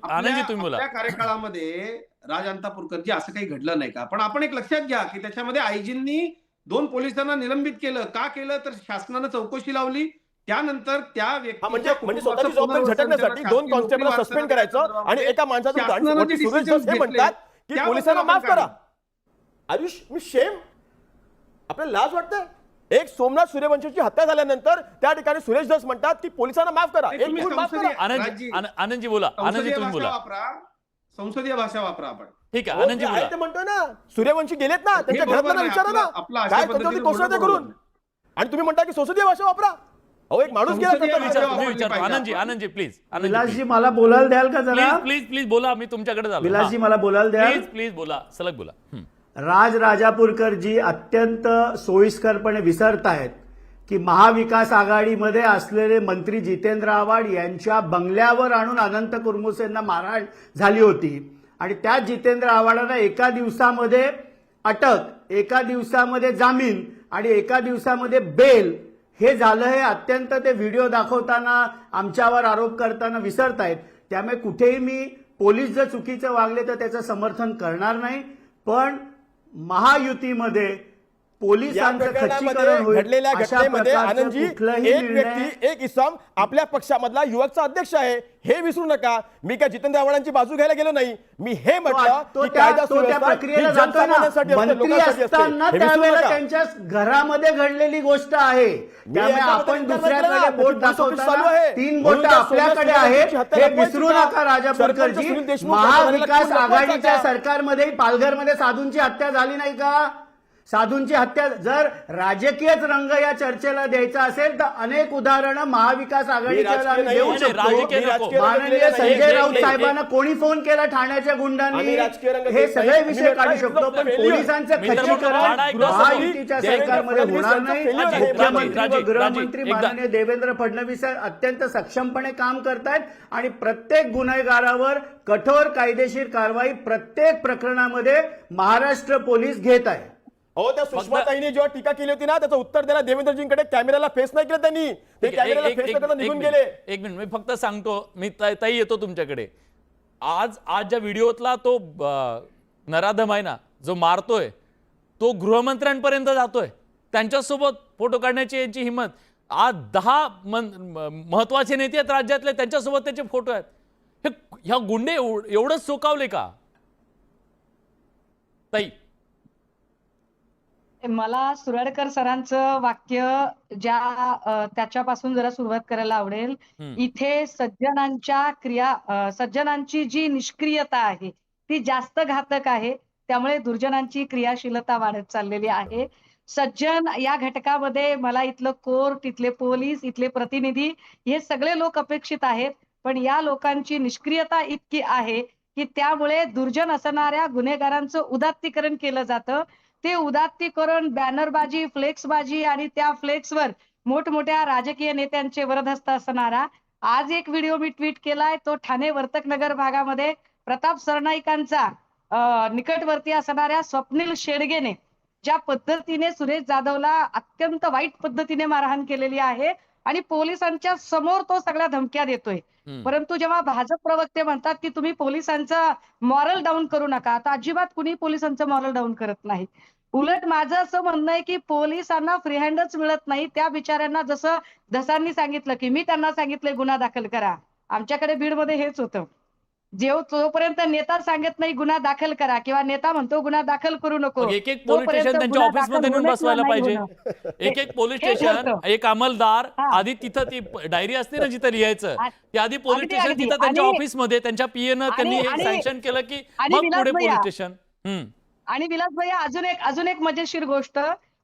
Speaker 1: बोला.
Speaker 6: आपल्या कार्यकाळामध्ये राज अंतापूरकरजी असं काही घडलं नाही का? पण आपण एक लक्षात घ्या की त्याच्यामध्ये आयजींनी 2 पोलिसांना निलंबित केलं. का केलं तर शासनानं चौकशी लावली. त्यानंतर त्या
Speaker 2: म्हणजे स्वतःची जबाबदारी झटकण्यासाठी 2 कॉन्स्टेबल सस्पेंड करायचं आणि एका माणसाचं
Speaker 6: शासनानं जे
Speaker 2: सुरेश
Speaker 6: decisions
Speaker 2: धस हे म्हणतात की
Speaker 6: घेतले,
Speaker 2: पोलिसांना
Speaker 6: त्याबद्दल
Speaker 2: माफ
Speaker 6: आपण
Speaker 2: करा. आयुष मी शेम, आपल्याला लाज वाटते. एक सोमनाथ सूर्यवंशीची हत्या झाल्यानंतर त्या ठिकाणी सुरेश धस म्हणतात की पोलिसांना माफ करा, एक
Speaker 6: तुम्ही
Speaker 2: खून माफ करा.
Speaker 1: आनंदजी बोला. आनंदजी
Speaker 6: संसदीय
Speaker 1: तुम्ही
Speaker 6: भाषा
Speaker 1: बोला.
Speaker 6: वापरा, संसदीय भाषा वापरा आपण.
Speaker 1: ठीक आहे
Speaker 2: हो,
Speaker 1: आनंदजी
Speaker 2: ते आहे
Speaker 1: बोला.
Speaker 2: ते म्हणतोय ना, सूर्यवंशी गेलेत ना, त्यांच्या
Speaker 6: बरोबर
Speaker 2: घरातल्यांना
Speaker 6: नाही.
Speaker 2: विचारा ना
Speaker 6: आपलं अशा
Speaker 2: काय करतो
Speaker 6: पद्धतीने
Speaker 2: कोसळते
Speaker 6: बोलणं
Speaker 2: करून,
Speaker 6: बरोबर
Speaker 2: आणि तुम्ही म्हणता की संसदीय भाषा वापरा. अहो एक माणूस गेला
Speaker 6: संसदीय
Speaker 2: त्याचा
Speaker 6: भाषा
Speaker 2: विचार
Speaker 6: वापरा.
Speaker 1: तुम्ही विचारतो. आनंदजी प्लीज.
Speaker 5: विलासजी मला बोलायला द्याल का जरा?
Speaker 1: प्लीज बोला, मी तुमच्याकडे झालो.
Speaker 5: विलासजी मला बोलायला द्याल?
Speaker 1: प्लीज बोला, सलग बोला.
Speaker 5: राजापूरकरजी अत्यंत सोयीस्करपणे विसरतायत की महाविकास आघाडीमध्ये असलेले मंत्री जितेंद्र आव्हाड यांच्या बंगल्यावर आणून अनंत कुरमुसेंना मारहाण झाली होती आणि त्या जितेंद्र आव्हाडांना एका दिवसामध्ये अटक, एका दिवसामध्ये जामीन आणि एका दिवसामध्ये बेल हे झालं. हे अत्यंत ते व्हिडिओ दाखवताना आमच्यावर आरोप करताना विसरतायत. त्यामुळे कुठेही मी पोलीस जर चुकीचं वागले तर त्याचं समर्थन करणार नाही, पण महायुतीमध्ये
Speaker 2: या
Speaker 5: पोलिसांचं
Speaker 2: प्रकरणामध्ये
Speaker 5: खच्चीकरण होईल
Speaker 2: घडलेल्या
Speaker 5: अशा
Speaker 2: घटनेमध्ये
Speaker 5: प्रकारचं
Speaker 2: आनंदजी
Speaker 5: कुठलंही
Speaker 2: एक
Speaker 5: निर्णय
Speaker 2: व्यक्ती, एक इसम आपल्या पक्षामधला युवकचा अध्यक्ष आहे, हे विसरू नका. मी काय जितेंद्र आव्हाडांची बाजू घ्यायला गेलो नाही, मी हे म्हटलं की कायदा
Speaker 5: तो त्या
Speaker 2: सुव्यवस्था ही
Speaker 5: प्रक्रियेला जातोय ना.
Speaker 2: जनसामान्यांसाठी असते,
Speaker 5: मंत्री
Speaker 2: लोकांसाठी असते.
Speaker 5: असताना
Speaker 2: हे विसरू
Speaker 5: त्यावेळेला
Speaker 2: नका.
Speaker 5: त्यांच्या घरामध्ये घडलेली गोष्ट आहे. त्यामुळे
Speaker 2: याच्याबद्दल
Speaker 5: आपण
Speaker 2: विचार
Speaker 5: दुसऱ्याकडे
Speaker 2: करा.
Speaker 5: बोट
Speaker 2: पोलीस ऑफिस चालू
Speaker 5: दाखवताना
Speaker 2: आहे.
Speaker 5: 3
Speaker 2: म्हणून
Speaker 5: बोट
Speaker 2: त्या
Speaker 5: आपल्याकडे
Speaker 2: सोमनाथ
Speaker 5: आहेत
Speaker 2: सूर्यवंशीची
Speaker 5: हे
Speaker 2: हत्या
Speaker 5: विसरू
Speaker 2: लपवायची
Speaker 5: नका.
Speaker 2: का?
Speaker 5: राजापूरकरजी
Speaker 2: सरपंच सुनील देशमुख
Speaker 5: महाविकास
Speaker 2: यांना
Speaker 5: आघाडीच्या
Speaker 2: लपवायचं का?
Speaker 5: सरकारमध्ये पालघरमध्ये साधूंची हत्या झाली नाही का? साधूंची हत्या, जर राजकीयच रंग या चर्चेला द्यायचा असेल तर अनेक उदाहरणं महाविकास आघाडीच्या
Speaker 2: राजकीय
Speaker 5: आम्ही
Speaker 2: नाही,
Speaker 5: देऊ
Speaker 1: नाही,
Speaker 5: शकतो.
Speaker 1: राजकीय नको.
Speaker 2: राजकीय
Speaker 5: माननीय
Speaker 2: रंग
Speaker 5: संजय
Speaker 2: दिलेला
Speaker 5: राऊत
Speaker 2: नाही.
Speaker 5: साहेबांना कोणी फोन केला ठाण्याच्या गुंडांनी,
Speaker 2: आम्ही राजकीय रंग
Speaker 5: हे
Speaker 2: देत
Speaker 5: सगळे
Speaker 2: नाही.
Speaker 5: विषय
Speaker 2: आम्ही
Speaker 5: काढू
Speaker 2: राजकीय
Speaker 5: शकतो, पण
Speaker 2: रंग
Speaker 5: पोलिसांचं
Speaker 1: मित्रांनो,
Speaker 5: खच्चीकरण
Speaker 1: ठाणा एकदा
Speaker 5: महायुतीच्या
Speaker 2: देवेंद्र
Speaker 5: सरकारमध्ये
Speaker 2: फडणवीस
Speaker 5: होणार
Speaker 2: यांचं
Speaker 5: नाही.
Speaker 2: failure आहे.
Speaker 5: मुख्यमंत्री व
Speaker 1: राजी,
Speaker 5: गृहमंत्री
Speaker 1: एकदा-
Speaker 5: माननीय देवेंद्र फडणवीस अत्यंत सक्षमपणे काम करतायत आणि प्रत्येक गुन्हेगारावर कठोर कायदेशीर कारवाई प्रत्येक प्रकरणामध्ये महाराष्ट्र पोलीस घेत आहे.
Speaker 2: अहो त्या सुषमाताईने जेव्हा टीका केली होती ना, त्याचं उत्तर द्यायला देवेंद्रजींकडे कॅमेराला फेस नाही केलं त्यांनी. ते कॅमेराला फेस करता निघून गेले.
Speaker 1: एक मिनिट, मी फक्त सांगतो, मी ताई येतो तुमच्याकडे. आज ज्या व्हिडिओतला तो नराधम आहे ना, जो मारतोय, तो गृहमंत्र्यांपर्यंत जातोय, त्यांच्यासोबत फोटो काढण्याची यांची हिंमत. आज 10 महत्वाचे नेते आहेत राज्यातले, त्यांच्यासोबत त्याचे फोटो आहेत. ह्या गुंडे एवढंच चोकावले का ताई?
Speaker 3: मला सुराडकर सरांचं वाक्य त्याच्यापासून जरा सुरुवात करायला आवडेल. इथे सज्जनांची जी निष्क्रियता आहे ती जास्त घातक आहे, त्यामुळे दुर्जनांची क्रियाशीलता वाढत चाललेली आहे. सज्जन या घटकामध्ये मला इथलं कोर्ट, इथले पोलीस, इथले प्रतिनिधी हे सगळे लोक अपेक्षित आहेत, पण या लोकांची निष्क्रियता इतकी आहे की त्यामुळे दुर्जन असणाऱ्या गुन्हेगारांचं उदात्तीकरण केलं जातं. ते उदात्तीकरण, बॅनरबाजी, फ्लेक्सबाजी आणि त्या फ्लेक्सवर मोठमोठ्या राजकीय नेत्यांचे वरदहस्त असणारा आज एक व्हिडिओ मी ट्विट केलाय, तो ठाणे वर्तकनगर भागामध्ये प्रताप सरनाईकांचा निकटवर्ती असणाऱ्या स्वप्नील शेडगेने ज्या पद्धतीने सुरेश जाधवला अत्यंत वाईट पद्धतीने मारहाण केलेली आहे आणि पोलिसांच्या समोर तो सगळ्या धमक्या देतोय. परंतु जेव्हा भाजप प्रवक्ते म्हणतात की तुम्ही पोलिसांचा मॉरल डाऊन करू नका, तर अजिबात कुणी पोलिसांचं मॉरल डाऊन करत नाही. उलट माझं असं म्हणणं आहे की पोलिसांना फ्री हँडच मिळत नाही. त्या बिचाऱ्यांना जसं धसांनी सांगितलं की मी त्यांना सांगितलंय गुन्हा दाखल करा. आमच्याकडे बीडमध्ये हेच होतं. जोपर्यंत नेता सांगत नाही गुन्हा दाखल करा किंवा नेता म्हणतो गुन्हा दाखल करू नको,
Speaker 1: मग एक एक पोलीस स्टेशन त्यांच्या ऑफिसमध्ये नेऊन बसवायला पाहिजे. एक एक पोलीस स्टेशन, एक अंमलदार आधी तिथं ती डायरी असते ना जिथं लिहायचं, ती आधी पोलीस
Speaker 3: अगदी,
Speaker 1: स्टेशन
Speaker 3: अगदी.
Speaker 1: तिथं त्यांच्या
Speaker 3: आणि-
Speaker 1: ऑफिसमध्ये त्यांच्या पीएनं त्यांनी
Speaker 3: आणि-
Speaker 1: सँक्शन केलं की
Speaker 3: आणि
Speaker 1: मग
Speaker 3: विलास
Speaker 1: पुढे
Speaker 3: भैया,
Speaker 1: पोलीस स्टेशन.
Speaker 3: आणि विलास भैया अजून एक मजेशीर गोष्ट,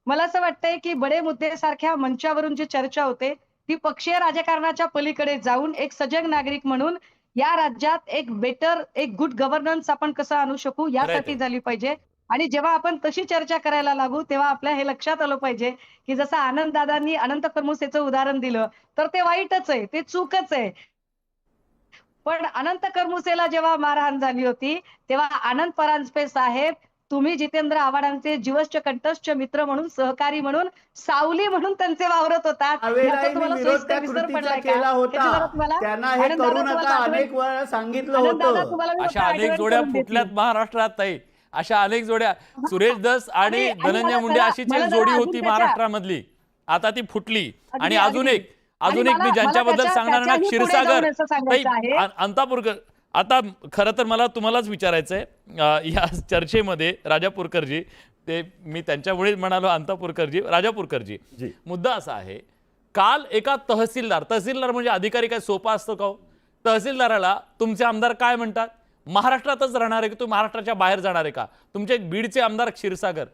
Speaker 3: मला असं वाटतंय की बडे मुद्दे सारख्या मंचावरून जी चर्चा होते ती पक्षीय राजकारणाच्या पलीकडे जाऊन एक सजग नागरिक म्हणून या राज्यात एक गुड गव्हर्नन्स आपण कसं आणू शकू यासाठी
Speaker 1: Right.
Speaker 3: झाली पाहिजे. आणि जेव्हा आपण तशी चर्चा करायला लागू तेव्हा आपल्या हे लक्षात आलं पाहिजे की जसं आनंद दादांनी अनंत फर्मुसेचं उदाहरण दिलं तर ते वाईटच आहे, ते चूकच आहे. पण अनंत कर्मुसेला जेव्हा मारहाण झाली होती तेव्हा आनंद परांजपे साहेब तुम्ही जितेंद्र आव्हाडांचे जीवश्च कंठस्थ मित्र म्हणून, सहकारी म्हणून, सावली म्हणून त्यांचे वावरत होतात.
Speaker 5: त्यावेळेला
Speaker 3: याचा
Speaker 5: मी
Speaker 3: तुम्हाला
Speaker 5: विरोध
Speaker 3: सोयीस्कर
Speaker 5: त्या
Speaker 3: विसर
Speaker 5: कृतीचा
Speaker 3: पडलाय का?
Speaker 5: केला
Speaker 3: हे जरा
Speaker 5: होता.
Speaker 3: तुम्हाला-
Speaker 5: त्यांना हे
Speaker 3: आनंद
Speaker 5: करू
Speaker 3: दादा
Speaker 5: नका
Speaker 3: तुम्हाला
Speaker 5: अनेक वेळा सांगितलं
Speaker 3: आनंद दादा
Speaker 5: होतं.
Speaker 3: तुम्हाला मी
Speaker 1: अशा
Speaker 3: फक्त
Speaker 1: अनेक
Speaker 3: आठवण
Speaker 1: जोड्या
Speaker 3: करून देते.
Speaker 1: फुटल्यात महाराष्ट्रात ताई. अशा अनेक जोड्या, सुरेश दस आणि
Speaker 3: आणि
Speaker 1: धनंजय
Speaker 3: मला
Speaker 1: मुंडे
Speaker 3: जरा-
Speaker 1: अशीच
Speaker 3: मला
Speaker 1: एक
Speaker 3: जरा
Speaker 1: जोडी
Speaker 3: अजून
Speaker 1: होती
Speaker 3: त्याच्या-
Speaker 1: महाराष्ट्रामधली, आता ती फुटली.
Speaker 3: अगदी,
Speaker 1: आणि अजून
Speaker 3: अगदी.
Speaker 1: एक मी
Speaker 3: मला
Speaker 1: ज्यांच्याबद्दल
Speaker 3: त्याच्या-
Speaker 1: सांगणार ना,
Speaker 3: त्याच्याही पुढे
Speaker 1: क्षीरसागर
Speaker 3: जाऊन असं सांगायचं आहे.
Speaker 1: अंतापूरकर. आता खरं तर मला तुम्हालाच विचारायचंय या चर्चेमध्ये राजापूरकरजी, ते मी त्यांच्यामुळे म्हणालो अंतापूरकरजी, राजापूरकरजी,
Speaker 2: जी.
Speaker 1: मुद्दा असा आहे, काल एका तहसीलदार म्हणजे अधिकारी काय सोपा असतो का हो? तहसीलदाराला तुमचे आमदार काय म्हणतात, महाराष्ट्रातच राहणार आहे की तुम्ही महाराष्ट्राच्या बाहेर जाणार आहे का, तुमचे बीडचे आमदार क्षीरसागर,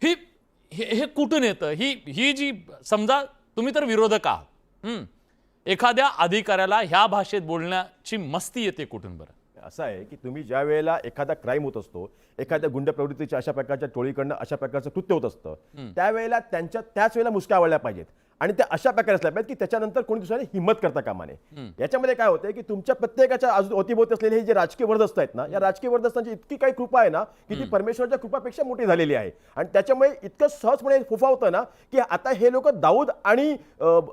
Speaker 1: हे कुठून येतं? ही जी समजा तुम्ही तर विरोधक आहात, एखाद्या अधिकाऱ्याला ह्या भाषेत बोलण्याची मस्ती येते कुठून बरं?
Speaker 2: असं आहे की तुम्ही ज्या वेळेला एखादा क्राईम होत असतो, एखाद्या गुंड प्रवृत्तीच्या अशा प्रकारच्या टोळीकडनं अशा प्रकारचं कृत्य होत असतं, त्यावेळेला त्याच वेळेला मुसक्या आवडल्या पाहिजेत आणि त्या अशा प्रकारे असल्या पाहिजेत की त्याच्यानंतर कोणी दुसऱ्याने हिंमत करता कामा नये. याच्यामध्ये काय होतंय की तुमच्या प्रत्येकाच्या अवतीभोवती असलेले हे जे राजकीय वर्दस्त आहेत ना, या राजकीय वर्दस्तांची इतकी काही कृपा आहे ना की ती परमेश्वराच्या कृपापेक्षा मोठी झालेली आहे. आणि त्याच्यामुळे इतकं सहजपणे फोफावतं ना की आता हे लोक दाऊद आणि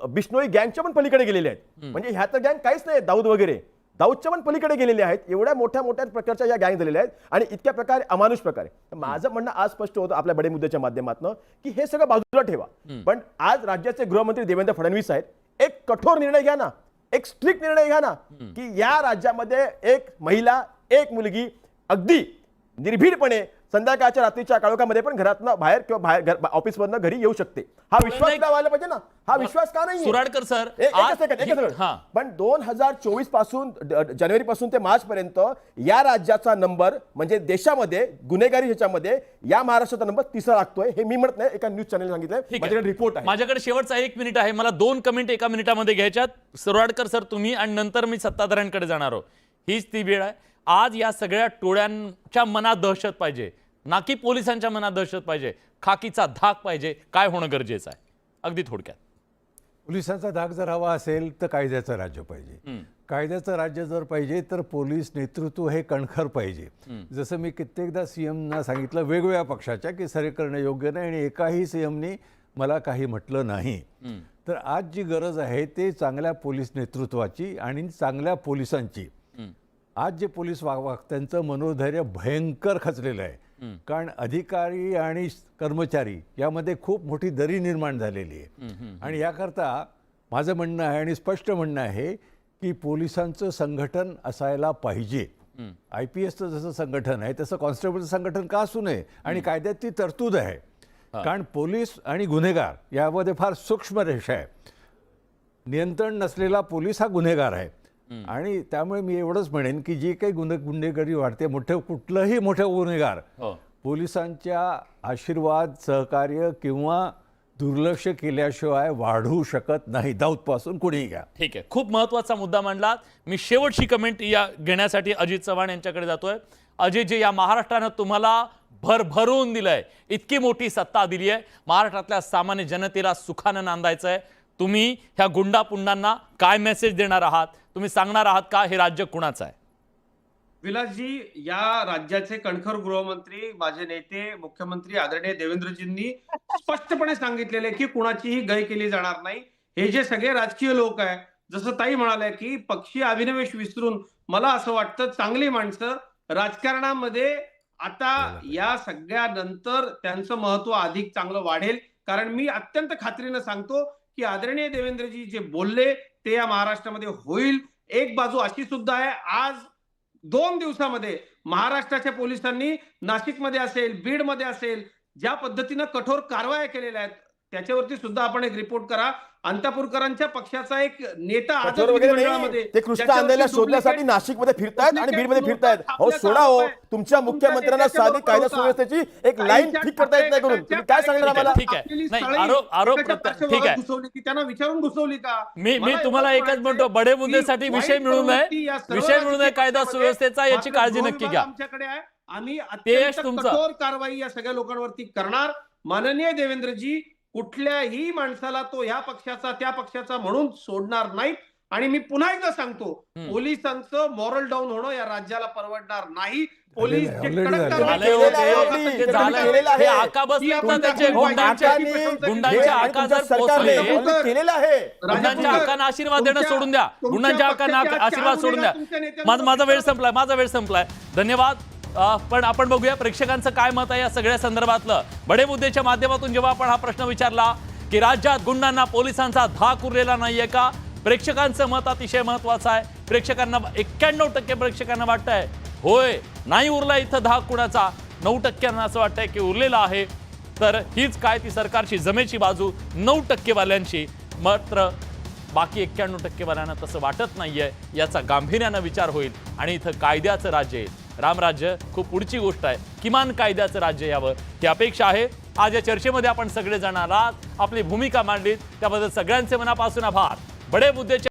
Speaker 2: बिश्नोई गँगच्या पण पलीकडे गेलेले आहेत. म्हणजे ह्या तर गँग काहीच नाही, दाऊद वगैरे दाऊदच्या पण पलीकडे गेलेले आहेत. एवढ्या मोठ्या प्रकारच्या या गँग झालेल्या आहेत आणि इतक्या प्रकारे अमानुष प्रकारे. माझं म्हणणं आज स्पष्ट होतं आपल्या बडे मुद्द्याच्या माध्यमातून की हे सगळं बाजूला ठेवा, पण आज राज्याचे गृहमंत्री देवेंद्र फडणवीस आहेत, एक कठोर निर्णय घ्या ना, एक स्ट्रिक्ट निर्णय घ्या ना की या राज्यामध्ये एक महिला, एक मुलगी अगदी निर्भीडपणे संध्याकाळच्या रात्रीच्या काळोखामध्ये पण घरातनं बाहेर किंवा बाहेर ऑफिसमधनं घरी येऊ शकते. हा विश्वास का व्हायला पाहिजे ना? हा विश्वास का नाही?
Speaker 1: सुराडकर सर,
Speaker 2: एकच सेकंड. पण 2024 पासून जानेवारी पासून ते मार्च पर्यंत या राज्याचा नंबर म्हणजे देशामध्ये गुन्हेगारी ह्याच्यामध्ये या महाराष्ट्राचा नंबर 3रा लागतोय. हे मी म्हणत नाही, एका न्यूज चॅनल सांगितलंय, माझ्याकडे रिपोर्ट आहे.
Speaker 1: माझ्याकडे शेवटचा 1 मिनिट आहे, मला 2 कमेंट एका मिनिटामध्ये घ्यायच्यात. सुराडकर सर तुम्ही, आणि नंतर मी सत्ताधाऱ्यांकडे जाणार आहोत. हीच ती वेळ आहे. आज या सगळ्या टोळ्यांच्या मनात दहशत पाहिजे, ना की पोलिसांच्या मनात दहशत पाहिजे. खाकीचा धाक पाहिजे. काय होणं गरजेचं आहे अगदी थोडक्यात?
Speaker 7: पोलिसांचा धाक जर हवा असेल तर कायद्याचं राज्य पाहिजे. कायद्याचं राज्य जर पाहिजे तर पोलीस नेतृत्व हे कणखर पाहिजे. जसं मी कित्येकदा सीएमना सांगितलं वेगवेगळ्या पक्षाच्या की सर करणं योग्य नाही, आणि एकाही सीएमनी मला काही म्हटलं नाही. तर आज जी गरज आहे ते चांगल्या पोलीस नेतृत्वाची आणि चांगल्या पोलिसांची. आज जे पोलीस त्यांचं मनोधैर्य भयंकर खचलेलं आहे, कारण अधिकारी आणि कर्मचारी यामध्ये खूप मोठी दरी निर्माण झालेली आहे. आणि याकरता माझं म्हणणं आहे आणि स्पष्ट म्हणणं आहे की पोलिसांचं संघटन असायला पाहिजे. IPSचं जसं संघटन आहे तसं कॉन्स्टेबलचं संघटन का असू नये, आणि कायद्यात ती तरतूद आहे. कारण पोलीस आणि गुन्हेगार यामध्ये फार सूक्ष्म रेषा आहे. नियंत्रण नसलेला पोलीस हा गुन्हेगार आहे. आणि त्यामुळे मी एवढंच म्हणेन की जी काही गुन्हेगारी वाढते, कुठलंही मोठं गुन्हेगार पोलिसांच्या आशीर्वाद, सहकार्य किंवा दुर्लक्ष केल्याशिवाय वाढू शकत नाही. दाऊदपासून कुणीही घ्या.
Speaker 1: ठीक आहे, खूप महत्त्वाचा मुद्दा मांडलात. मी शेवटची कमेंट या घेण्यासाठी अजित चव्हाण यांच्याकडे जातोय. अजय जी, या महाराष्ट्रानं तुम्हाला भरभरून दिलंय, इतकी मोठी सत्ता दिली आहे, महाराष्ट्रातल्या सामान्य जनतेला सुखानं नांदायचं आहे. तुम्ही ह्या गुंडा पुंडांना काय मेसेज देणार आहात? तुम्ही सांगणार आहात का हे राज्य कुणाचं आहे?
Speaker 6: विलासजी, या राज्याचे कणखर गृहमंत्री, माझे नेते, मुख्यमंत्री आदरणीय देवेंद्रजींनी स्पष्टपणे सांगितलेले की कुणाचीही गय केली जाणार नाही. हे जे सगळे राजकीय लोक आहे जसं ताई म्हणाल्या की पक्षीय अभिनिवेश विसरून मला असं वाटतं चांगली माणसं राजकारणामध्ये आता या सगळ्यानंतर त्यांचं महत्व अधिक चांगलं वाढेल. कारण मी अत्यंत खात्रीनं सांगतो की आदरणीय देवेंद्रजी जे बोलले ते या महाराष्ट्रामध्ये होईल. एक बाजू अशी सुद्धा आहे, आज 2 दिवसामध्ये महाराष्ट्राच्या पोलिसांनी नाशिकमध्ये असेल, बीडमध्ये असेल, ज्या पद्धतीनं कठोर कारवाया केलेल्या आहेत त्याच्यावरती सुद्धा आपण एक रिपोर्ट करा. अंतापूरकरांच्या पक्षाचा एक नेता आजच
Speaker 2: कठोर वगैरे नाही.
Speaker 6: विधिमंडळामध्ये
Speaker 2: ते कृष्ण
Speaker 6: ज्याच्यावरती
Speaker 2: आणलेल्या शोधण्यासाठी
Speaker 6: duplicate-
Speaker 2: नाशिकमध्ये फिरतायत आणि
Speaker 6: duplicate
Speaker 2: बीडमध्ये फिरतायत.
Speaker 6: नोटा
Speaker 2: अहो
Speaker 6: छापण्याचा
Speaker 2: सोडा हो,
Speaker 6: आरोप आहे.
Speaker 2: तुमच्या मुख्यमंत्र्यांना
Speaker 6: तुमच्या
Speaker 2: साधी कायदा
Speaker 6: नेत्याच्या
Speaker 2: सुव्यवस्थेची एक लाईन ठीक करता येत नाही करून. तुम्ही काय सांगणार आम्हाला?
Speaker 1: ठीक आहे. नाही, आरोप ठीक आहे.
Speaker 6: घुसवली की त्यांना विचारून घुसवली का?
Speaker 1: मी
Speaker 6: मला
Speaker 1: तुम्हाला
Speaker 6: एवढंच
Speaker 1: एकच म्हणतो,
Speaker 6: म्हणायचंय
Speaker 1: बडे
Speaker 6: की
Speaker 1: मुद्द्यासाठी विषय
Speaker 6: वाईट
Speaker 1: मिळू
Speaker 6: प्रवृत्ती
Speaker 1: नये,
Speaker 6: या सर्व
Speaker 1: विषय मिळू नये
Speaker 6: राजकीय
Speaker 1: कायदा
Speaker 6: पक्षामध्ये
Speaker 1: सुव्यवस्थेचा, याची
Speaker 6: मात्र
Speaker 1: काळजी
Speaker 6: गृह
Speaker 1: नक्की
Speaker 6: विभाग
Speaker 1: घ्या.
Speaker 6: आमच्याकडे आहे. आम्ही
Speaker 1: तेच
Speaker 6: अत्यंत
Speaker 1: तुमचं.
Speaker 6: कठोर कारवाई या सगळ्या लोकांवरती करणार. माननीय देवेंद्रजी कुठल्याही माणसाला तो ह्या पक्षाचा त्या पक्षाचा म्हणून सोडणार नाहीत. आणि मी पुन्हा एकदा सांगतो, पोलिसांचं मॉरल डाऊन होणं या राज्याला परवडणार नाही. पोलीस जे
Speaker 7: Already
Speaker 6: कडक
Speaker 7: झालं.
Speaker 6: कारवाई
Speaker 1: झाले
Speaker 2: केलेलं आहे,
Speaker 1: होते,
Speaker 2: already.
Speaker 1: ते
Speaker 2: ते
Speaker 1: झालं.
Speaker 2: केलेलं आहे.
Speaker 1: हे आका बसले
Speaker 6: आपण
Speaker 1: ना त्याचे
Speaker 6: दाखवली
Speaker 1: गुंडांचे
Speaker 6: पाहिजे.
Speaker 1: गुंडांचे
Speaker 2: आणि
Speaker 1: आका
Speaker 2: तुमच्या
Speaker 1: जर
Speaker 2: सरकारने
Speaker 1: पोचले,
Speaker 2: already केलेलं आहे.
Speaker 1: गुंडांच्या हक्कांना आशीर्वाद देणं सोडून द्या. गुंडांच्या हक्कांना आशीर्वाद सोडून द्या. माझा वेळ संपलाय. धन्यवाद. पण आपण बघूया प्रेक्षकांचं काय मत आहे या सगळ्या संदर्भातलं. बडे मुद्द्याच्या माध्यमातून जेव्हा आपण हा प्रश्न विचारला की राज्यात गुंडांना पोलिसांचा धाक उरलेला नाहीये का, प्रेक्षकांचं मत अतिशय महत्वाचं आहे. प्रेक्षकांना 91% प्रेक्षकांना वाटतंय होय, नाही उरला इथं धाक कुणाचा. 9% असं वाटतंय की उरलेला आहे. तर हीच काय ती सरकारची जमेची बाजू 9% वाल्यांची. मात्र बाकी 91% वाल्यांना तसं वाटत नाहीये. याचा गांभीर्यानं विचार होईल आणि इथं कायद्याचं राज्य येईल. रामराज्य खूप पुढची गोष्ट आहे. किमान कायद्याचं राज्य यावं ही अपेक्षा आहे. आज या चर्चेमध्ये आपण सगळेजण आलात, आपली भूमिका मांडलीत, त्याबद्दल सगळ्यांचे मनापासून आभार. बडे मुद्द्याचे